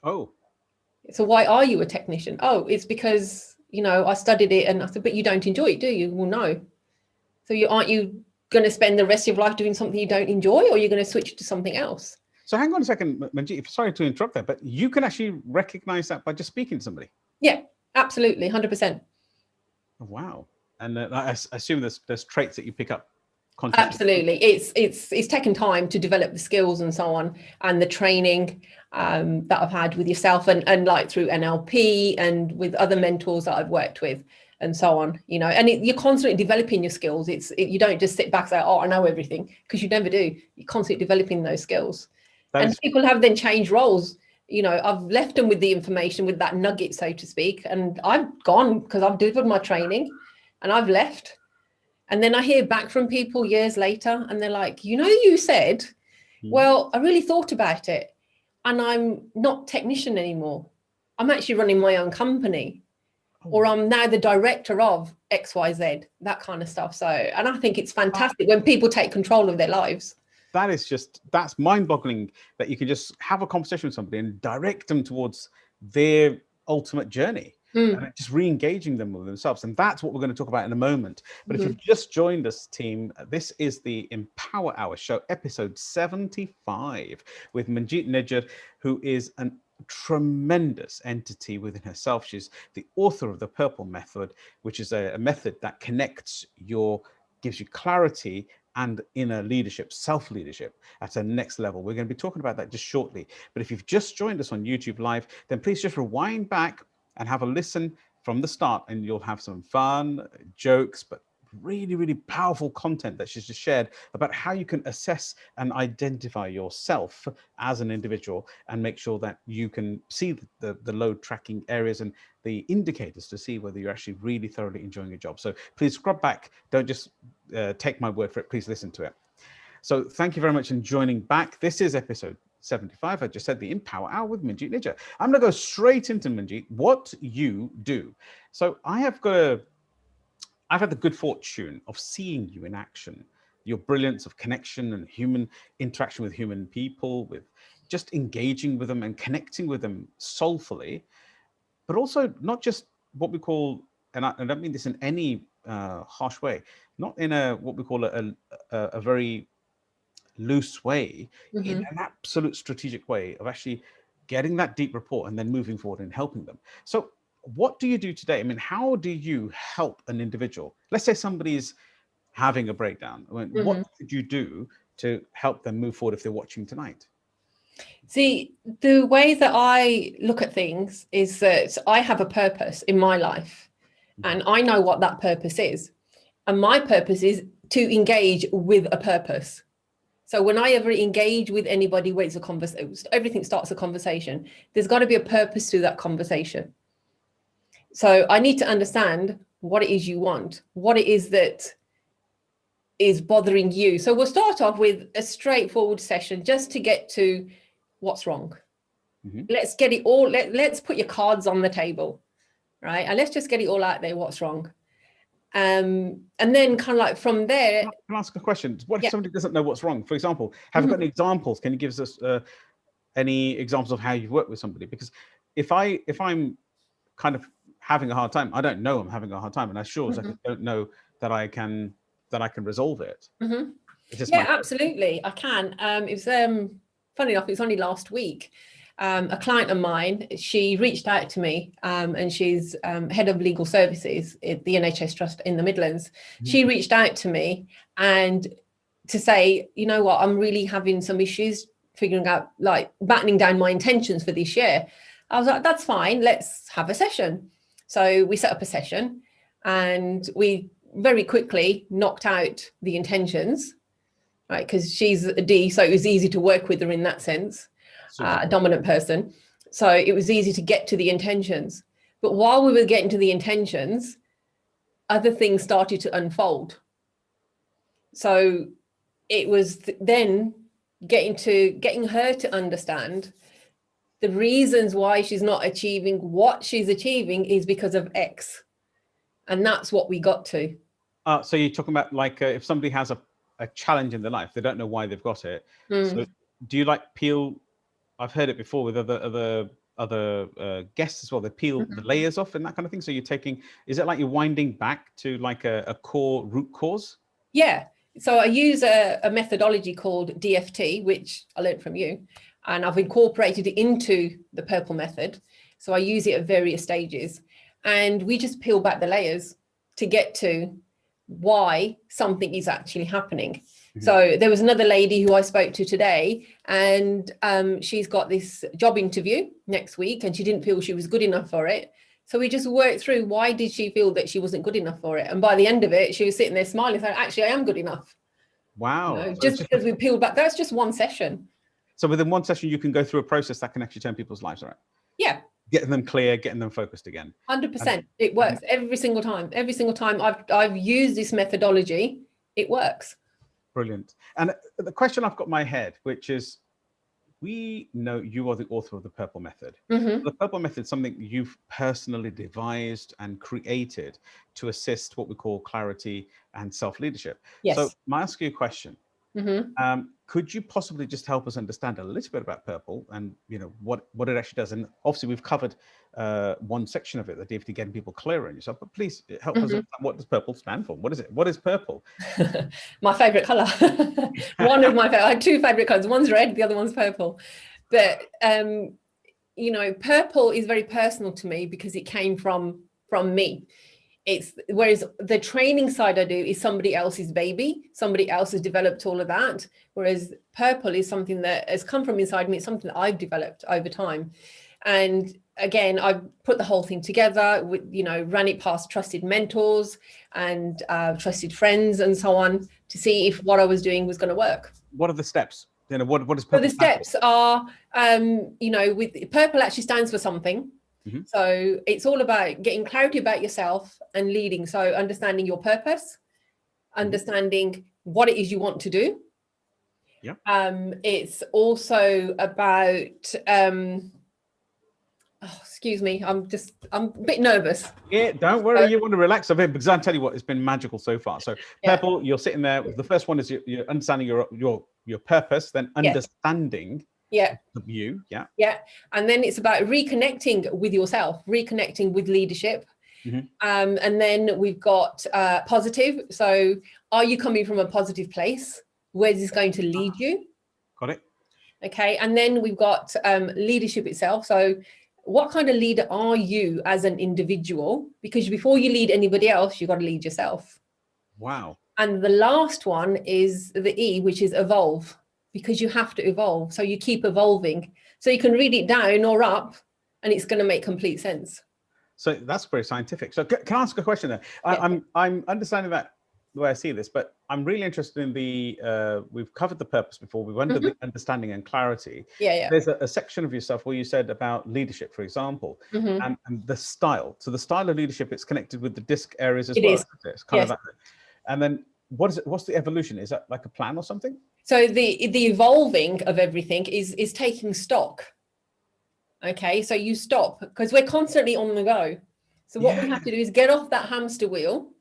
Oh. So why are you a technician? Oh, it's because, I studied it. And I said, but you don't enjoy it, do you? Well, no. So aren't you going to spend the rest of your life doing something you don't enjoy, or you're going to switch to something else? So hang on a second, Manjeet, sorry to interrupt there, but you can actually recognize that by just speaking to somebody. Yeah, absolutely. 100%. Wow. And I assume there's traits that you pick up consciously. Absolutely. It's taken time to develop the skills and so on, and the training that I've had with yourself and like through NLP and with other mentors that I've worked with and so on, and you're constantly developing your skills. You don't just sit back and say, oh, I know everything, because you never do. You're constantly developing those skills. People have then changed roles. I've left them with the information, with that nugget, so to speak, and I've gone because I've delivered my training and I've left. And then I hear back from people years later and they're like, you said, well, I really thought about it and I'm not technician anymore. I'm actually running my own company, or I'm now the director of XYZ, that kind of stuff. So, and I think it's fantastic when people take control of their lives. That's mind-boggling that you can just have a conversation with somebody and direct them towards their ultimate journey and just re-engaging them with themselves. And that's what we're going to talk about in a moment. But if you've just joined us, team, this is the Empower Hour show, episode 75, with Manjeet Nijjer, who is a tremendous entity within herself. She's the author of the Purple Method, which is a method that gives you clarity and inner leadership, self-leadership at a next level. We're going to be talking about that just shortly. But if you've just joined us on YouTube Live, then please just rewind back and have a listen from the start, and you'll have some fun, jokes, but really, really powerful content that she's just shared about how you can assess and identify yourself as an individual and make sure that you can see the load tracking areas and the indicators to see whether you're actually really thoroughly enjoying your job. So please scrub back. Don't just take my word for it. Please listen to it. So thank you very much for joining back. This is episode 75. I just said the Empower Hour with Manjeet Nijjer. I'm going to go straight into Manjeet, what you do. So I've had the good fortune of seeing you in action, your brilliance of connection and human interaction with human people, with just engaging with them and connecting with them soulfully, but also not just what we call, and I don't mean this in any harsh way, not in a what we call a very loose way, in an absolute strategic way of actually getting that deep rapport and then moving forward and helping them. So what do you do today? I mean, how do you help an individual? Let's say somebody's having a breakdown. I mean, what could you do to help them move forward if they're watching tonight? See, the way that I look at things is that I have a purpose in my life, and I know what that purpose is. And my purpose is to engage with a purpose. So when I ever engage with anybody where it's a conversation, everything starts a conversation, there's got to be a purpose to that conversation. So I need to understand what it is you want, what it is that is bothering you. So we'll start off with a straightforward session just to get to what's wrong. Let's get it all, let's put your cards on the table, right? And let's just get it all out there, what's wrong. And then kind of like from there. Can I ask a question? What if somebody doesn't know what's wrong? For example, have you got any examples? Can you give us any examples of how you've worked with somebody? Because if I'm kind of having a hard time, I don't know I'm having a hard time, and I sure as I don't know that I can resolve it. Yeah, absolutely, I can. It was funny enough, it was only last week. A client of mine, she reached out to me, and she's head of legal services at the NHS Trust in the Midlands. She reached out to me and to say, you know what, I'm really having some issues figuring out, like, battening down my intentions for this year. I was like, that's fine, let's have a session. So we set up a session and we very quickly knocked out the intentions, right? Because she's a D, so it was easy to work with her in that sense. A dominant person. So it was easy to get to the intentions. But while we were getting to the intentions, other things started to unfold. So it was then getting her to understand the reasons why she's not achieving what she's achieving is because of X. And that's what we got to. So you're talking about, like, if somebody has a challenge in their life, they don't know why they've got it. So do you like peel? I've heard it before with other guests as well. They peel the layers off and that kind of thing. So you're taking, is it like you're winding back to like a core root cause? Yeah. So I use a methodology called DFT, which I learned from you, and I've incorporated it into the Purple method. So I use it at various stages, and we just peel back the layers to get to why something is actually happening. So there was another lady who I spoke to today, and she's got this job interview next week and she didn't feel she was good enough for it. So we just worked through, why did she feel that she wasn't good enough for it? And by the end of it, she was sitting there smiling, saying, actually, I am good enough. Wow. You know, just because we peeled back, that's just one session. So within one session, you can go through a process that can actually turn people's lives around. Yeah. Getting them clear, getting them focused again. 100%. It works every single time. Every single time I've used this methodology, it works. Brilliant. And the question I've got in my head, which is, we know you are the author of the Purple Method. The Purple Method is something you've personally devised and created to assist what we call clarity and self-leadership. Yes. So may I ask you a question? Could you possibly just help us understand a little bit about Purple and, you know, what it actually does? And obviously we've covered one section of it, the DFT, getting people clearer on yourself, but please help us understand, what does Purple stand for? What is it? What is purple? My favorite color. One of my favorite, I have two favorite colors. One's red, the other one's purple. But, you know, purple is very personal to me because it came from me. Whereas the training side I do is somebody else's baby, somebody else has developed all of that. Whereas purple is something that has come from inside me. It's something that I've developed over time. And again, I put the whole thing together with, you know, ran it past trusted mentors and trusted friends and so on to see if what I was doing was going to work. What are the steps? You know, what is purple? So the steps are, you know, with purple actually stands for something. So it's all about getting clarity about yourself and leading. So understanding your purpose, understanding what it is you want to do. Yeah. It's also about, excuse me, I'm a bit nervous. Yeah, don't worry. You want to relax a bit, because I'll tell you what, it's been magical so far. So purple, you're sitting there. The first one is you're understanding your purpose, then understanding you. Yeah. And then it's about reconnecting with yourself, reconnecting with leadership, And then we've got positive. So are you coming from a positive place? Where is this going to lead you? Got it. Okay. And then we've got leadership itself. So what kind of leader are you as an individual? Because before you lead anybody else, you've got to lead yourself. Wow. And the last one is the E, which is evolve, because you have to evolve. So you keep evolving. So you can read it down or up, and it's going to make complete sense. So that's very scientific. So can I ask a question there? I'm understanding that the way I see this, but I'm really interested in the, we've covered the purpose before, we've under the understanding and clarity. There's a section of yourself where you said about leadership, for example, and the style. So the style of leadership, it's connected with the disc areas as well. It's kind of that. And then what is it? What's the evolution? Is that like a plan or something? So the evolving of everything is taking stock. Okay, so you stop, because we're constantly on the go. So what we have to do is get off that hamster wheel,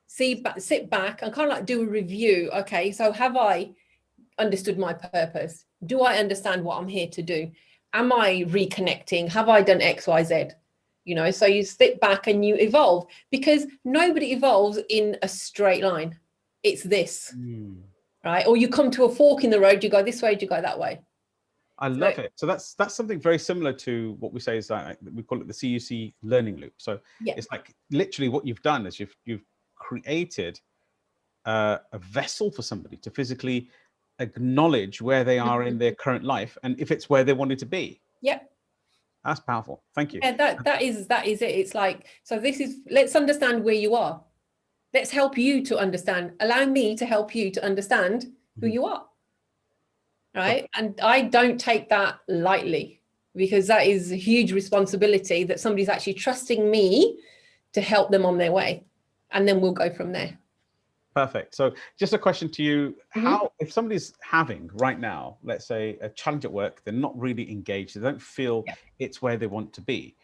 sit back and kind of like do a review. Okay, so have I understood my purpose? Do I understand what I'm here to do? Am I reconnecting? Have I done X, Y, Z? You know, so you sit back and you evolve, because nobody evolves in a straight line. It's this, right? Or you come to a fork in the road, you go this way, you go that way. I love it. So that's something very similar to what we say is like, we call it the CUC learning loop. So it's like literally what you've done is you've created a vessel for somebody to physically acknowledge where they are in their current life, and if it's where they wanted to be. That's powerful. Thank you. Yeah, that is it. It's like, so this is, let's understand where you are. Let's help you to understand. Allow me to help you to understand who you are. Right. And I don't take that lightly, because that is a huge responsibility, that somebody's actually trusting me to help them on their way. And then we'll go from there. Perfect. So just a question to you, how, if somebody's having right now, let's say a challenge at work, they're not really engaged, they don't feel it's where they want to be,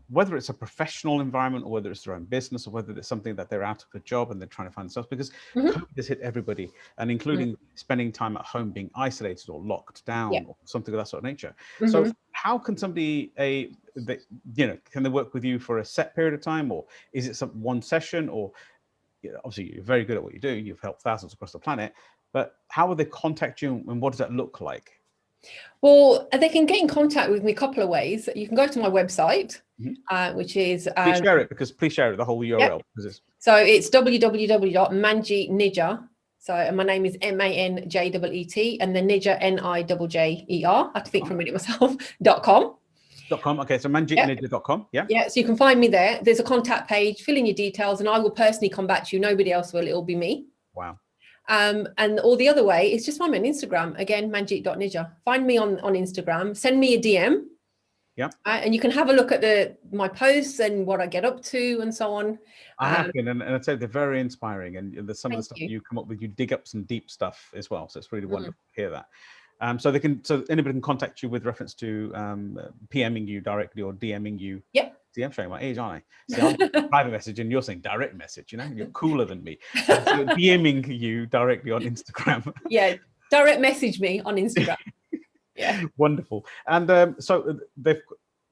whether it's a professional environment or whether it's their own business or whether it's something that they're out of a job and they're trying to find themselves, because COVID has hit everybody, and including spending time at home being isolated or locked down or something of that sort of nature. So how can somebody, can they work with you for a set period of time, or is it some one session, or obviously you're very good at what you do, you've helped thousands across the planet, but how will they contact you and what does that look like? Well, they can get in contact with me a couple of ways. You can go to my website, which is please share it, please share it, the whole URL. So it's www.Manjeet Nijjer. So my name is Manjeet, and then Nijjer, Nijjer. I had to think for a minute myself. .com. Okay, so manjeetnijjer.com. So you can find me there. There's a contact page, fill in your details, and I will personally come back to you. Nobody else will, it'll be me. Wow. And or the other way is just find me on Instagram, again, manjeet.nijjer. Find me on Instagram, send me a DM. And you can have a look at my posts and what I get up to and so on. I have been, and I'd say they're very inspiring, and there's some of the stuff you come up with, you dig up some deep stuff as well. So it's really wonderful to hear that. So anybody can contact you with reference to PMing you directly or DMing you. See, I'm showing my age, aren't I? See, I'm private message and you're saying direct message, you're cooler than me. So DMing you directly on Instagram. Direct message me on Instagram. Wonderful. And so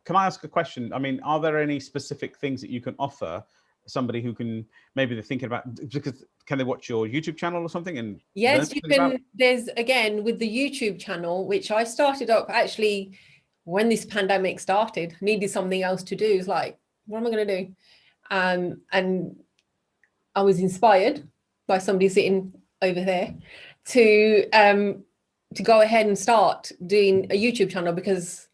can I ask a question? I mean, are there any specific things that you can offer somebody who can, maybe they're thinking about, because can they watch your YouTube channel or something? And yes, you can. There's, again, with the YouTube channel, which I started up actually when this pandemic started, needed something else to do. It's like, what am I going to do? And I was inspired by somebody sitting over there to go ahead and start doing a YouTube channel, because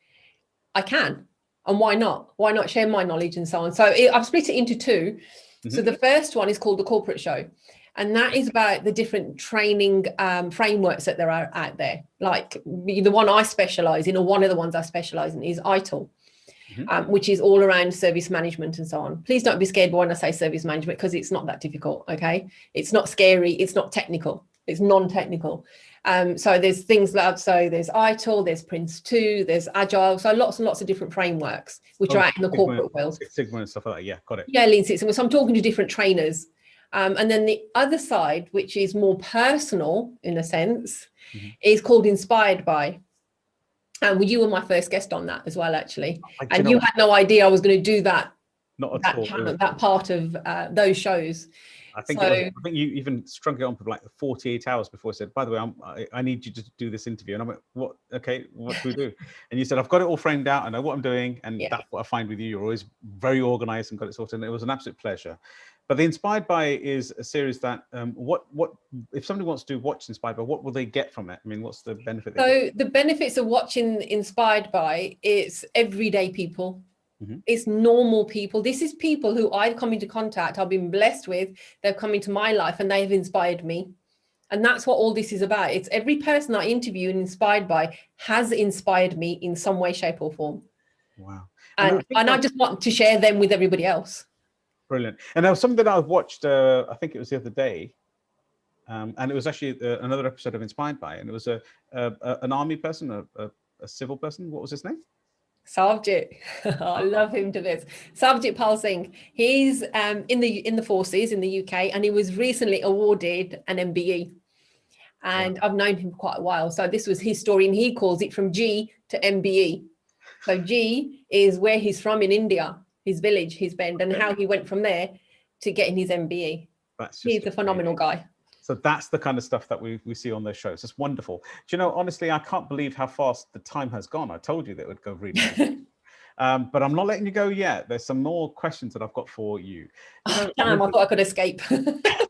I can. And why not? Why not share my knowledge and so on? So I've split it into two. So the first one is called The Corporate Show. And that is about the different training frameworks that there are out there. Like the one I specialize in, or one of the ones I specialize in, is Itil, which is all around service management and so on. Please don't be scared when I say service management, because it's not that difficult, okay? It's not scary, it's not technical, it's non-technical. So there's things like, so there's Itil, there's Prince 2, there's Agile, so lots and lots of different frameworks, which are out in the corporate world. Six Sigma and stuff like that, got it. Lean Six Sigma. So I'm talking to different trainers. And then the other side, which is more personal in a sense, is called Inspired By. And you were my first guest on that as well, actually. And you had no idea I was going to do that Not at that all. channel, that part of those shows. I think So, I think you even strung it on for like 48 hours before I said, by the way, I need you to do this interview. And I'm like, what? Okay, what do we do? And you said, I've got it all framed out. I know what I'm doing. And yeah. that's what I find with you. You're always very organized and got it sorted. And it was an absolute pleasure. But the Inspired By is a series that, what if somebody wants to watch Inspired By, what will they get from it? I mean, what's the benefit? So the benefits of watching Inspired By, it's everyday people. It's normal people. This is people who I've come into contact, I've been blessed with, they've come into my life and they've inspired me. And that's what all this is about. It's every person I interview and Inspired By has inspired me in some way, shape or form. Wow. And I just want to share them with everybody else. Brilliant. And there was something that I watched, I think it was the other day, and it was actually another episode of Inspired By, and it was an army person, a civil person. What was his name? Sarvjit. I love him to bits. Sarvjit Pal Singh. He's in the forces in the UK, and he was recently awarded an MBE. And I've known him for quite a while. So this was his story, and he calls it from G to MBE. So G is where he's from in India, his village, his bend, and how he went from there to getting his MBE. He's a phenomenal guy. So that's the kind of stuff that we see on those shows. It's wonderful. Do you know, honestly, I can't believe how fast the time has gone. I told you that it would go really fast. But I'm not letting you go yet. There's some more questions that I've got for you. Damn, I thought I could escape.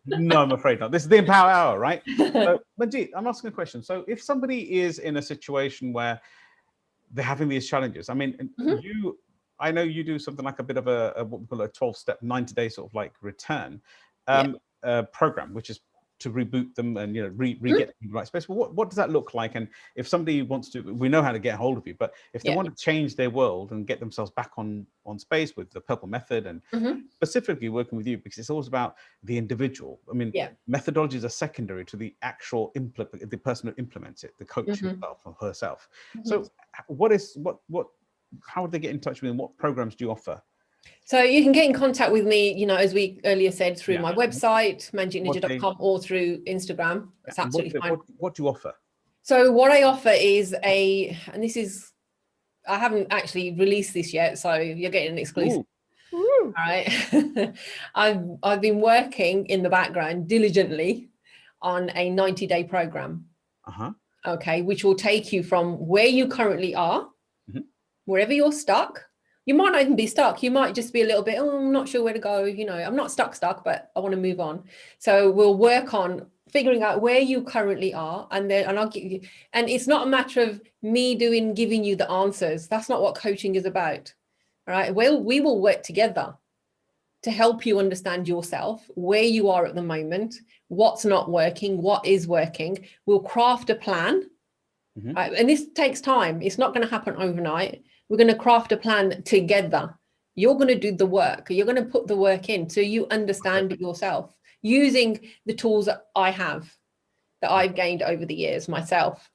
No, I'm afraid not. This is the Empower Hour, right? So, Manjeet, I'm asking a question. So if somebody is in a situation where they're having these challenges, I mean, I know you do something like a bit of a what we call a 12-step, 90-day sort of like return program, which is to reboot them and re-get them in the right space. But what does that look like? And if somebody wants to, we know how to get a hold of you, but if they want to change their world and get themselves back on space with the Purple Method and specifically working with you, because it's always about the individual. I mean, methodologies are secondary to the actual the person who implements it, the coach himself or herself. So how would they get in touch with you, and what programs do you offer? So you can get in contact with me, as we earlier said, through my website, manjeetnijjer.com, or through Instagram. It's absolutely fine. What do you offer? So what I offer is I haven't actually released this yet, so you're getting an exclusive. All right. I've been working in the background diligently on a 90-day program. Okay, which will take you from where you currently are, wherever you're stuck. You might not even be stuck. You might just be a little bit, I'm not sure where to go. I'm not stuck, but I want to move on. So we'll work on figuring out where you currently are. And I'll give you, and it's not a matter of me giving you the answers. That's not what coaching is about. All right. Well, we will work together to help you understand yourself, where you are at the moment, what's not working, what is working. We'll craft a plan. Right? And this takes time. It's not going to happen overnight. We're going to craft a plan together. You're going to do the work. You're going to put the work in so you understand yourself using the tools that I have, that I've gained over the years myself.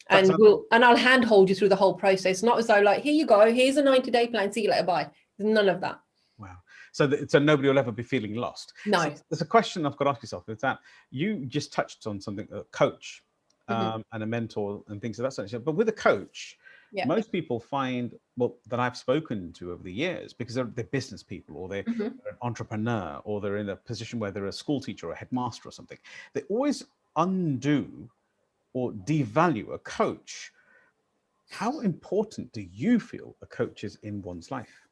And I'll handhold you through the whole process. Not as though like, here you go, here's a 90-day plan, see you later, bye. None of that. Wow. So nobody will ever be feeling lost. No. So there's a question I've got to ask yourself. Is that you just touched on something, a coach and a mentor and things of that sort. But with a coach, most people find, that I've spoken to over the years, because they're business people, or they're an entrepreneur, or they're in a position where they're a school teacher or a headmaster or something. They always undo or devalue a coach. How important do you feel a coach is in one's life?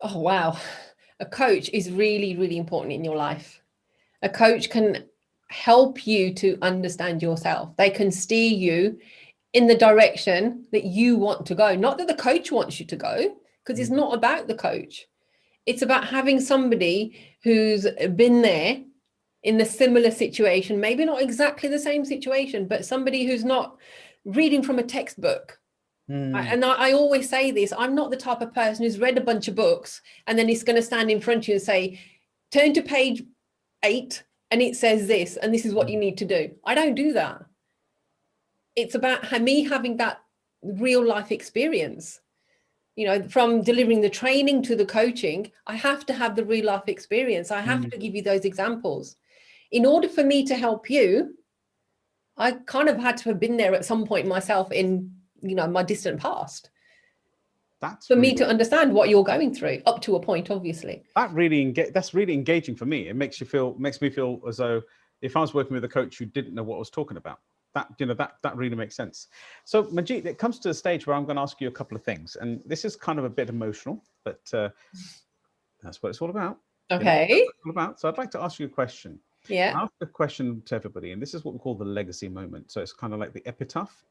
Oh, wow. A coach is really, really important in your life. A coach can help you to understand yourself. They can steer you in the direction that you want to go, not that the coach wants you to go, because it's not about the coach. It's about having somebody who's been there in the similar situation, maybe not exactly the same situation, but somebody who's not reading from a textbook. And I always say this, I'm not the type of person who's read a bunch of books and then he's going to stand in front of you and say, turn to page 8 and it says this, and this is what you need to do. I don't do that. It's about me having that real life experience. From delivering the training to the coaching, I have to have the real life experience. I have to give you those examples. In order for me to help you, I kind of had to have been there at some point myself in, my distant past. That's for really, me to understand what you're going through, up to a point, obviously. that's really engaging for me. It makes me feel as though if I was working with a coach who didn't know what I was talking about, that really makes sense. So Manjeet, it comes to the stage where I'm going to ask you a couple of things, and this is kind of a bit emotional, but that's what it's all about. Okay. That's what it's all about. So I'd like to ask you a question. Yeah. I ask a question to everybody, and this is what we call the legacy moment. So it's kind of like the epitaph.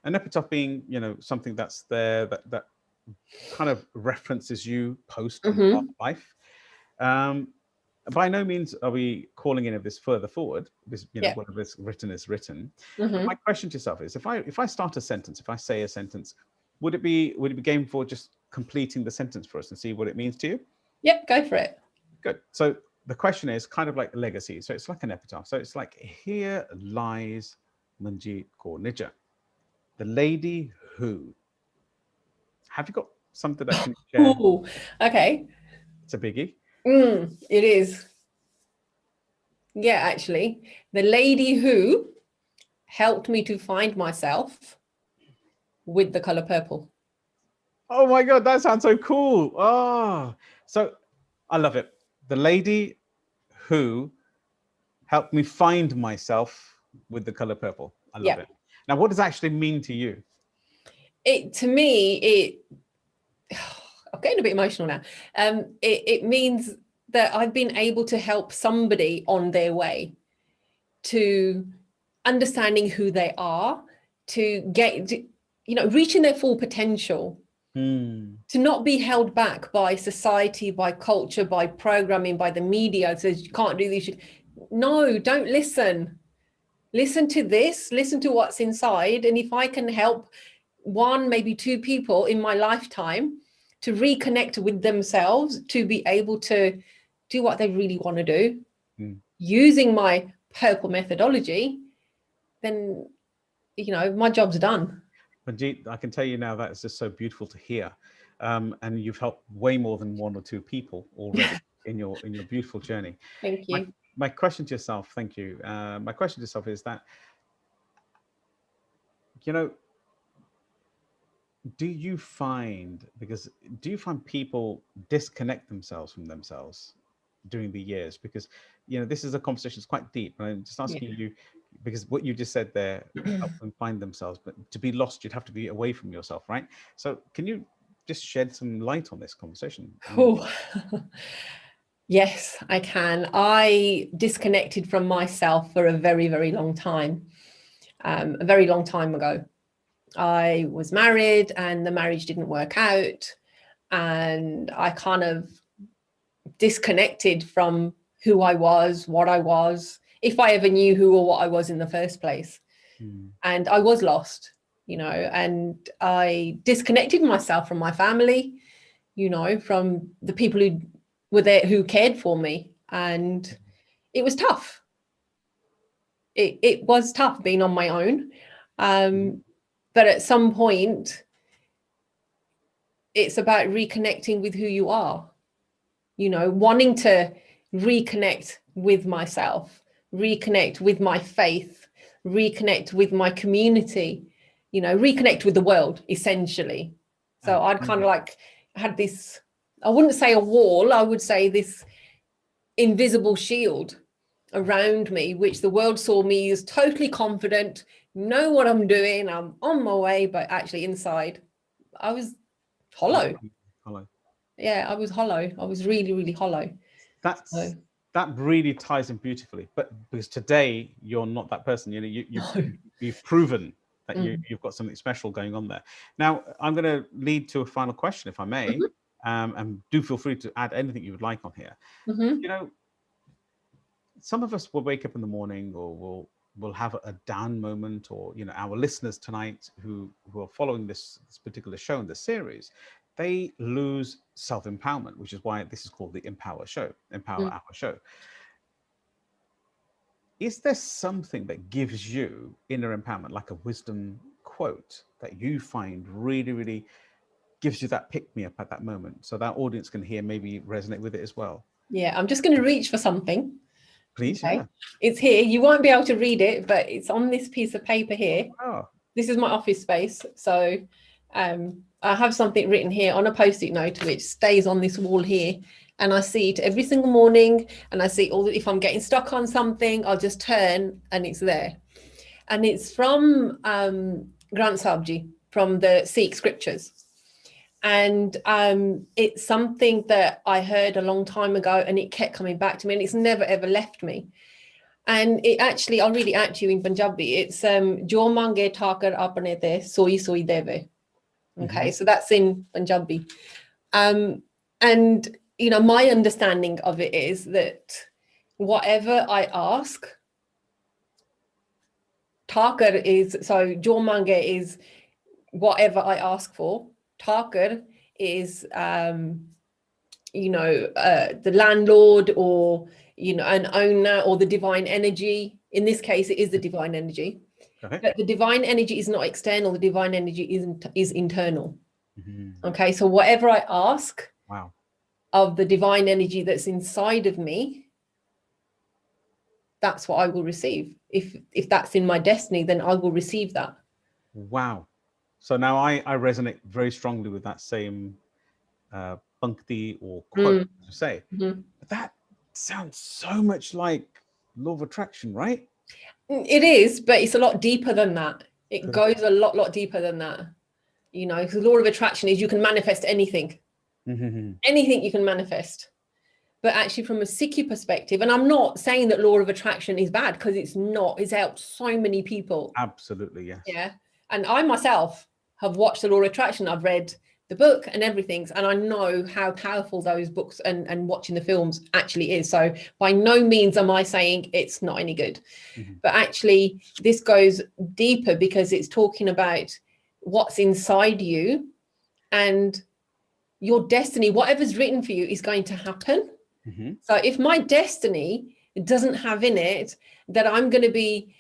An epitaph being, something that's there that kind of references you post and past life. By no means are we calling any of this further forward, because whatever is written is written. But my question to yourself is, if I start a sentence, if I say a sentence, would it be game for just completing the sentence for us and see what it means to you? Yep, go for it. Good. So the question is kind of like a legacy. So it's like an epitaph. So it's like, here lies Manjeet Nijjer, the lady who. Have you got something that can share? Ooh, okay. It's a biggie. It is. Yeah, actually, the lady who helped me to find myself with the color purple. Oh my God, that sounds so cool. Oh, so I love it. The lady who helped me find myself with the color purple. I love it. Now, what does that actually mean to you? To me, I'm getting a bit emotional now. It means that I've been able to help somebody on their way to understanding who they are, to get, reaching their full potential, to not be held back by society, by culture, by programming, by the media that says you can't do this. No, don't listen. Listen to this, listen to what's inside. And if I can help one, maybe two people in my lifetime to reconnect with themselves, to be able to do what they really want to do, using my purple methodology, then, my job's done. Manjeet, I can tell you now that it's just so beautiful to hear. And you've helped way more than one or two people already in your beautiful journey. Thank you. My question to yourself, thank you. My question to yourself is that, do you find people disconnect themselves from themselves during the years? Because, this is a conversation that's quite deep. And I'm just asking you, because what you just said there, help them find themselves, but to be lost, you'd have to be away from yourself, right? So can you just shed some light on this conversation? Oh. Yes, I can. I disconnected from myself for a very, very long time. A very long time ago. I was married and the marriage didn't work out. And I kind of disconnected from who I was, what I was, if I ever knew who or what I was in the first place. And I was lost, and I disconnected myself from my family, from the people who were there, who cared for me. And it was tough. It was tough being on my own. But at some point, it's about reconnecting with who you are, wanting to reconnect with myself, reconnect with my faith, reconnect with my community, reconnect with the world, essentially. So I'd kind of had this, I wouldn't say a wall, I would say this invisible shield around me, which the world saw me as totally confident, know what I'm doing, I'm on my way, but actually inside I was hollow. Yeah, I was hollow. I was really, really hollow. That really ties in beautifully. But because today you're not that person, you've proven that you've got something special going on there. Now I'm going to lead to a final question, if I may, and do feel free to add anything you would like on here. Some of us will wake up in the morning, or we'll have a down moment, or our listeners tonight who are following this particular show in the series, they lose self-empowerment, which is why this is called the Empower Hour Show. Is there something that gives you inner empowerment, like a wisdom quote that you find really, really gives you that pick-me-up at that moment, so that audience can hear, maybe resonate with it as well? Yeah, I'm just going to reach for something. Please, okay. It's here. You won't be able to read it, but it's on this piece of paper here. Oh. This is my office space. So I have something written here on a post-it note, which stays on this wall here. And I see it every single morning. And I see if I'm getting stuck on something, I'll just turn and it's there. And it's from Granth Sahib from the Sikh scriptures. And it's something that I heard a long time ago, and it kept coming back to me, and it's never ever left me. And it actually, I'll read it out to you in Punjabi. It's Jo mange thakar apne te soi soi deve. Okay, so that's in Punjabi. And you know, my understanding of it is that whatever I ask, thakar is, so Jo mange is whatever I ask for. Thakar is you know, the landlord, or you know, an owner, or the divine energy. In this case, it is the divine energy. Okay. But the divine energy is not external. The divine energy is internal. Okay, so whatever I ask of the divine energy that's inside of me, that's what I will receive. If that's in my destiny, then I will receive that. Wow. So now I resonate very strongly with that same punkti or quote to say. But that sounds so much like law of attraction, right? It is, but it's a lot deeper than that. It goes a lot deeper than that. You know, because the law of attraction is you can manifest anything. Anything you can manifest. But actually from a Sikhi perspective, and I'm not saying that law of attraction is bad, because it's not. It's helped so many people. Absolutely, yes. Yeah. And I myself have watched the law of attraction. I've read the book and everything, and I know how powerful those books and watching the films actually is. So by no means am I saying it's not any good. But actually this goes deeper, because it's talking about what's inside you, and your destiny, whatever's written for you, is going to happen. So if my destiny doesn't have in it that I'm going to be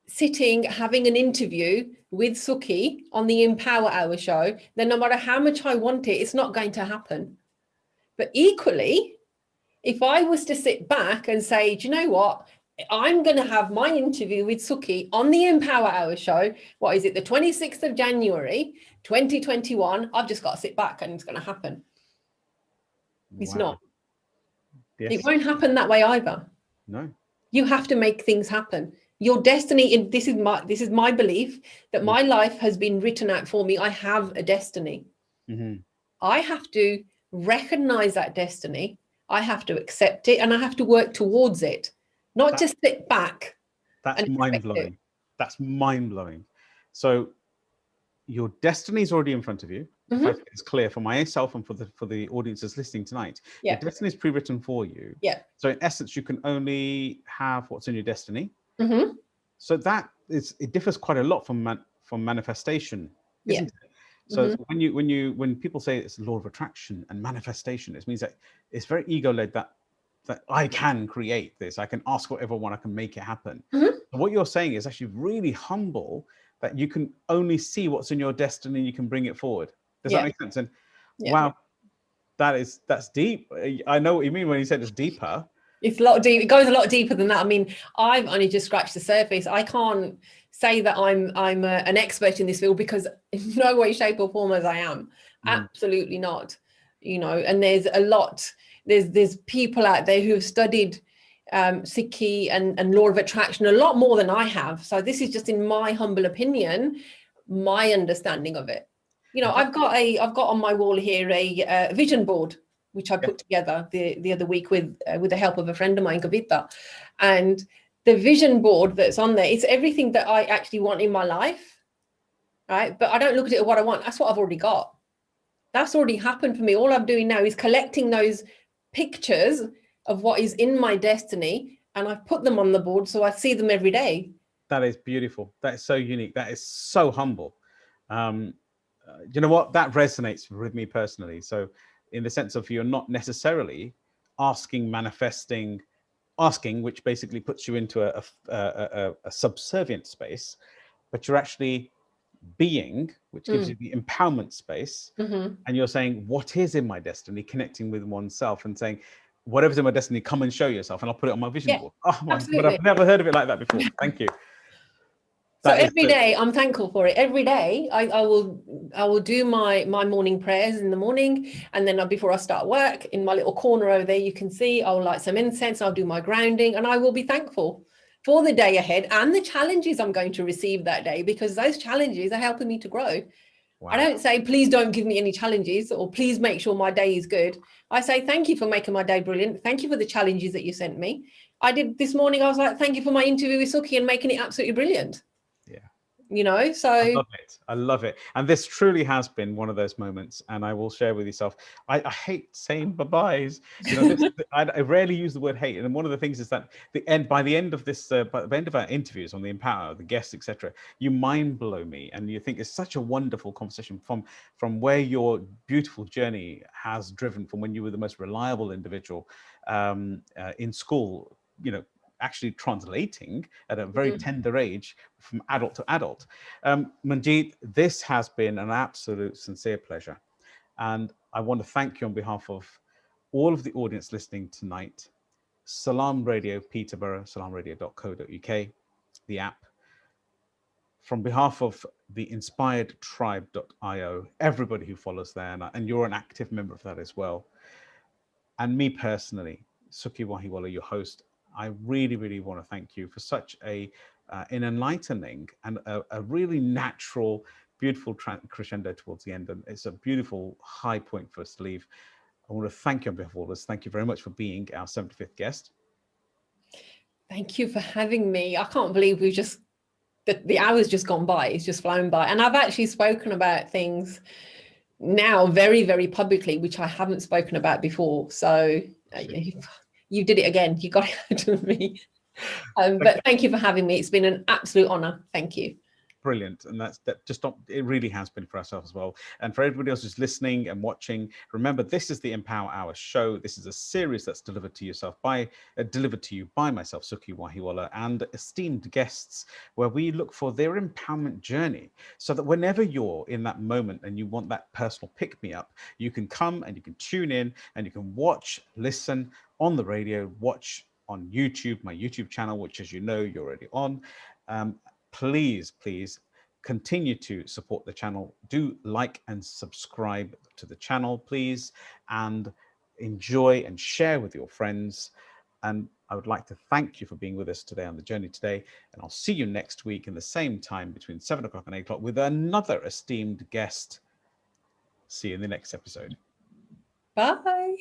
sitting having an interview with Sukhi on the Empower Hour show, then no matter how much I want it, it's not going to happen. But equally, if I was to sit back and say, do you know what? I'm going to have my interview with Sukhi on the Empower Hour show. What is it? The 26th of January, 2021. I've just got to sit back and it's going to happen. It's not. Yes. It won't happen that way either. No. You have to make things happen. Your destiny, this is my belief, that my life has been written out for me. I have a destiny. I have to recognize that destiny. I have to accept it, and I have to work towards it, not just sit back. That's mind-blowing. That's mind-blowing. So your destiny is already in front of you. It's clear for myself and for the audiences listening tonight. Your destiny is pre-written for you. So in essence, you can only have what's in your destiny. So it differs quite a lot from manifestation, isn't it? So when people say it's law of attraction and manifestation, it means that it's very ego-led, that I can create this, I can ask whatever I want, I can make it happen. What you're saying is actually really humble, that you can only see what's in your destiny and you can bring it forward. Does that make sense? And wow, that's deep. I know what you mean when you said it's deeper. It's a lot deep. It goes a lot deeper than that. I mean, I've only just scratched the surface. I can't say that I'm an expert in this field, because in no way, shape, or form as I am. Absolutely not. You know, and there's a lot. There's people out there who have studied Sikhi and law of attraction a lot more than I have. So this is just, in my humble opinion, my understanding of it. You know, I've got on my wall here a vision board, which I put together the other week with the help of a friend of mine, Kavita. And the vision board that's on there, it's everything that I actually want in my life, right? But I don't look at it as what I want. That's what I've already got. That's already happened for me. All I'm doing now is collecting those pictures of what is in my destiny, and I've put them on the board so I see them every day. That is beautiful. That is so unique. That is so humble. You know what? That resonates with me personally. So in the sense of, you're not necessarily asking, which basically puts you into a subservient space, but you're actually being, which gives you the empowerment space. And you're saying, what is in my destiny, connecting with oneself and saying, whatever's in my destiny, come and show yourself, and I'll put it on my vision board. Oh my, but I've never heard of it like that before. Thank you. So every day I'm thankful for it. Every day I will do my morning prayers in the morning, and then before I start work, in my little corner over there, you can see I'll light some incense, I'll do my grounding, and I will be thankful for the day ahead and the challenges I'm going to receive that day, because those challenges are helping me to grow. Wow. I don't say, please don't give me any challenges, or please make sure my day is good. I say, thank you for making my day brilliant. Thank you for the challenges that you sent me. I did this morning, I was like, thank you for my interview with Sukhi and making it absolutely brilliant. Yeah. You know, so I love it. I love it. And this truly has been one of those moments. And I will share with yourself, I hate saying bye-byes. You know, I rarely use the word hate. And one of the things is that by the end of our interviews on the Empower, the guests, etc., you mind blow me, and you think it's such a wonderful conversation from where your beautiful journey has driven, from when you were the most reliable individual in school, you know, actually translating at a very tender age from adult to adult. Manjeet, this has been an absolute sincere pleasure. And I want to thank you on behalf of all of the audience listening tonight. Salaam Radio Peterborough, salamradio.co.uk, the app. From behalf of the inspiredtribe.io, everybody who follows there, and you're an active member of that as well. And me personally, Sukhi Wahiwala, your host, I really, really want to thank you for such an enlightening and a really natural, beautiful crescendo towards the end. And it's a beautiful high point for us to leave. I want to thank you on behalf of all of us. Thank you very much for being our 75th guest. Thank you for having me. I can't believe the hour's just gone by. It's just flown by. And I've actually spoken about things now very, very publicly, which I haven't spoken about before. So you did it again. You got it out of me. But thank you for having me. It's been an absolute honor. Thank you. Brilliant. And it really has been for ourselves as well. And for everybody else who's listening and watching, remember, this is the Empower Hour show. This is a series that's delivered to you by myself, Sukhi Wahiwala, and esteemed guests, where we look for their empowerment journey, so that whenever you're in that moment and you want that personal pick-me-up, you can come and you can tune in and you can watch, listen on the radio, watch on YouTube, my YouTube channel, which, as you know, you're already on. Please continue to support the channel. Do like and subscribe to the channel, please, and enjoy and share with your friends. And I would like to thank you for being with us today on the journey today. And I'll see you next week in the same time between 7 o'clock and 8 o'clock with another esteemed guest. See you in the next episode. Bye.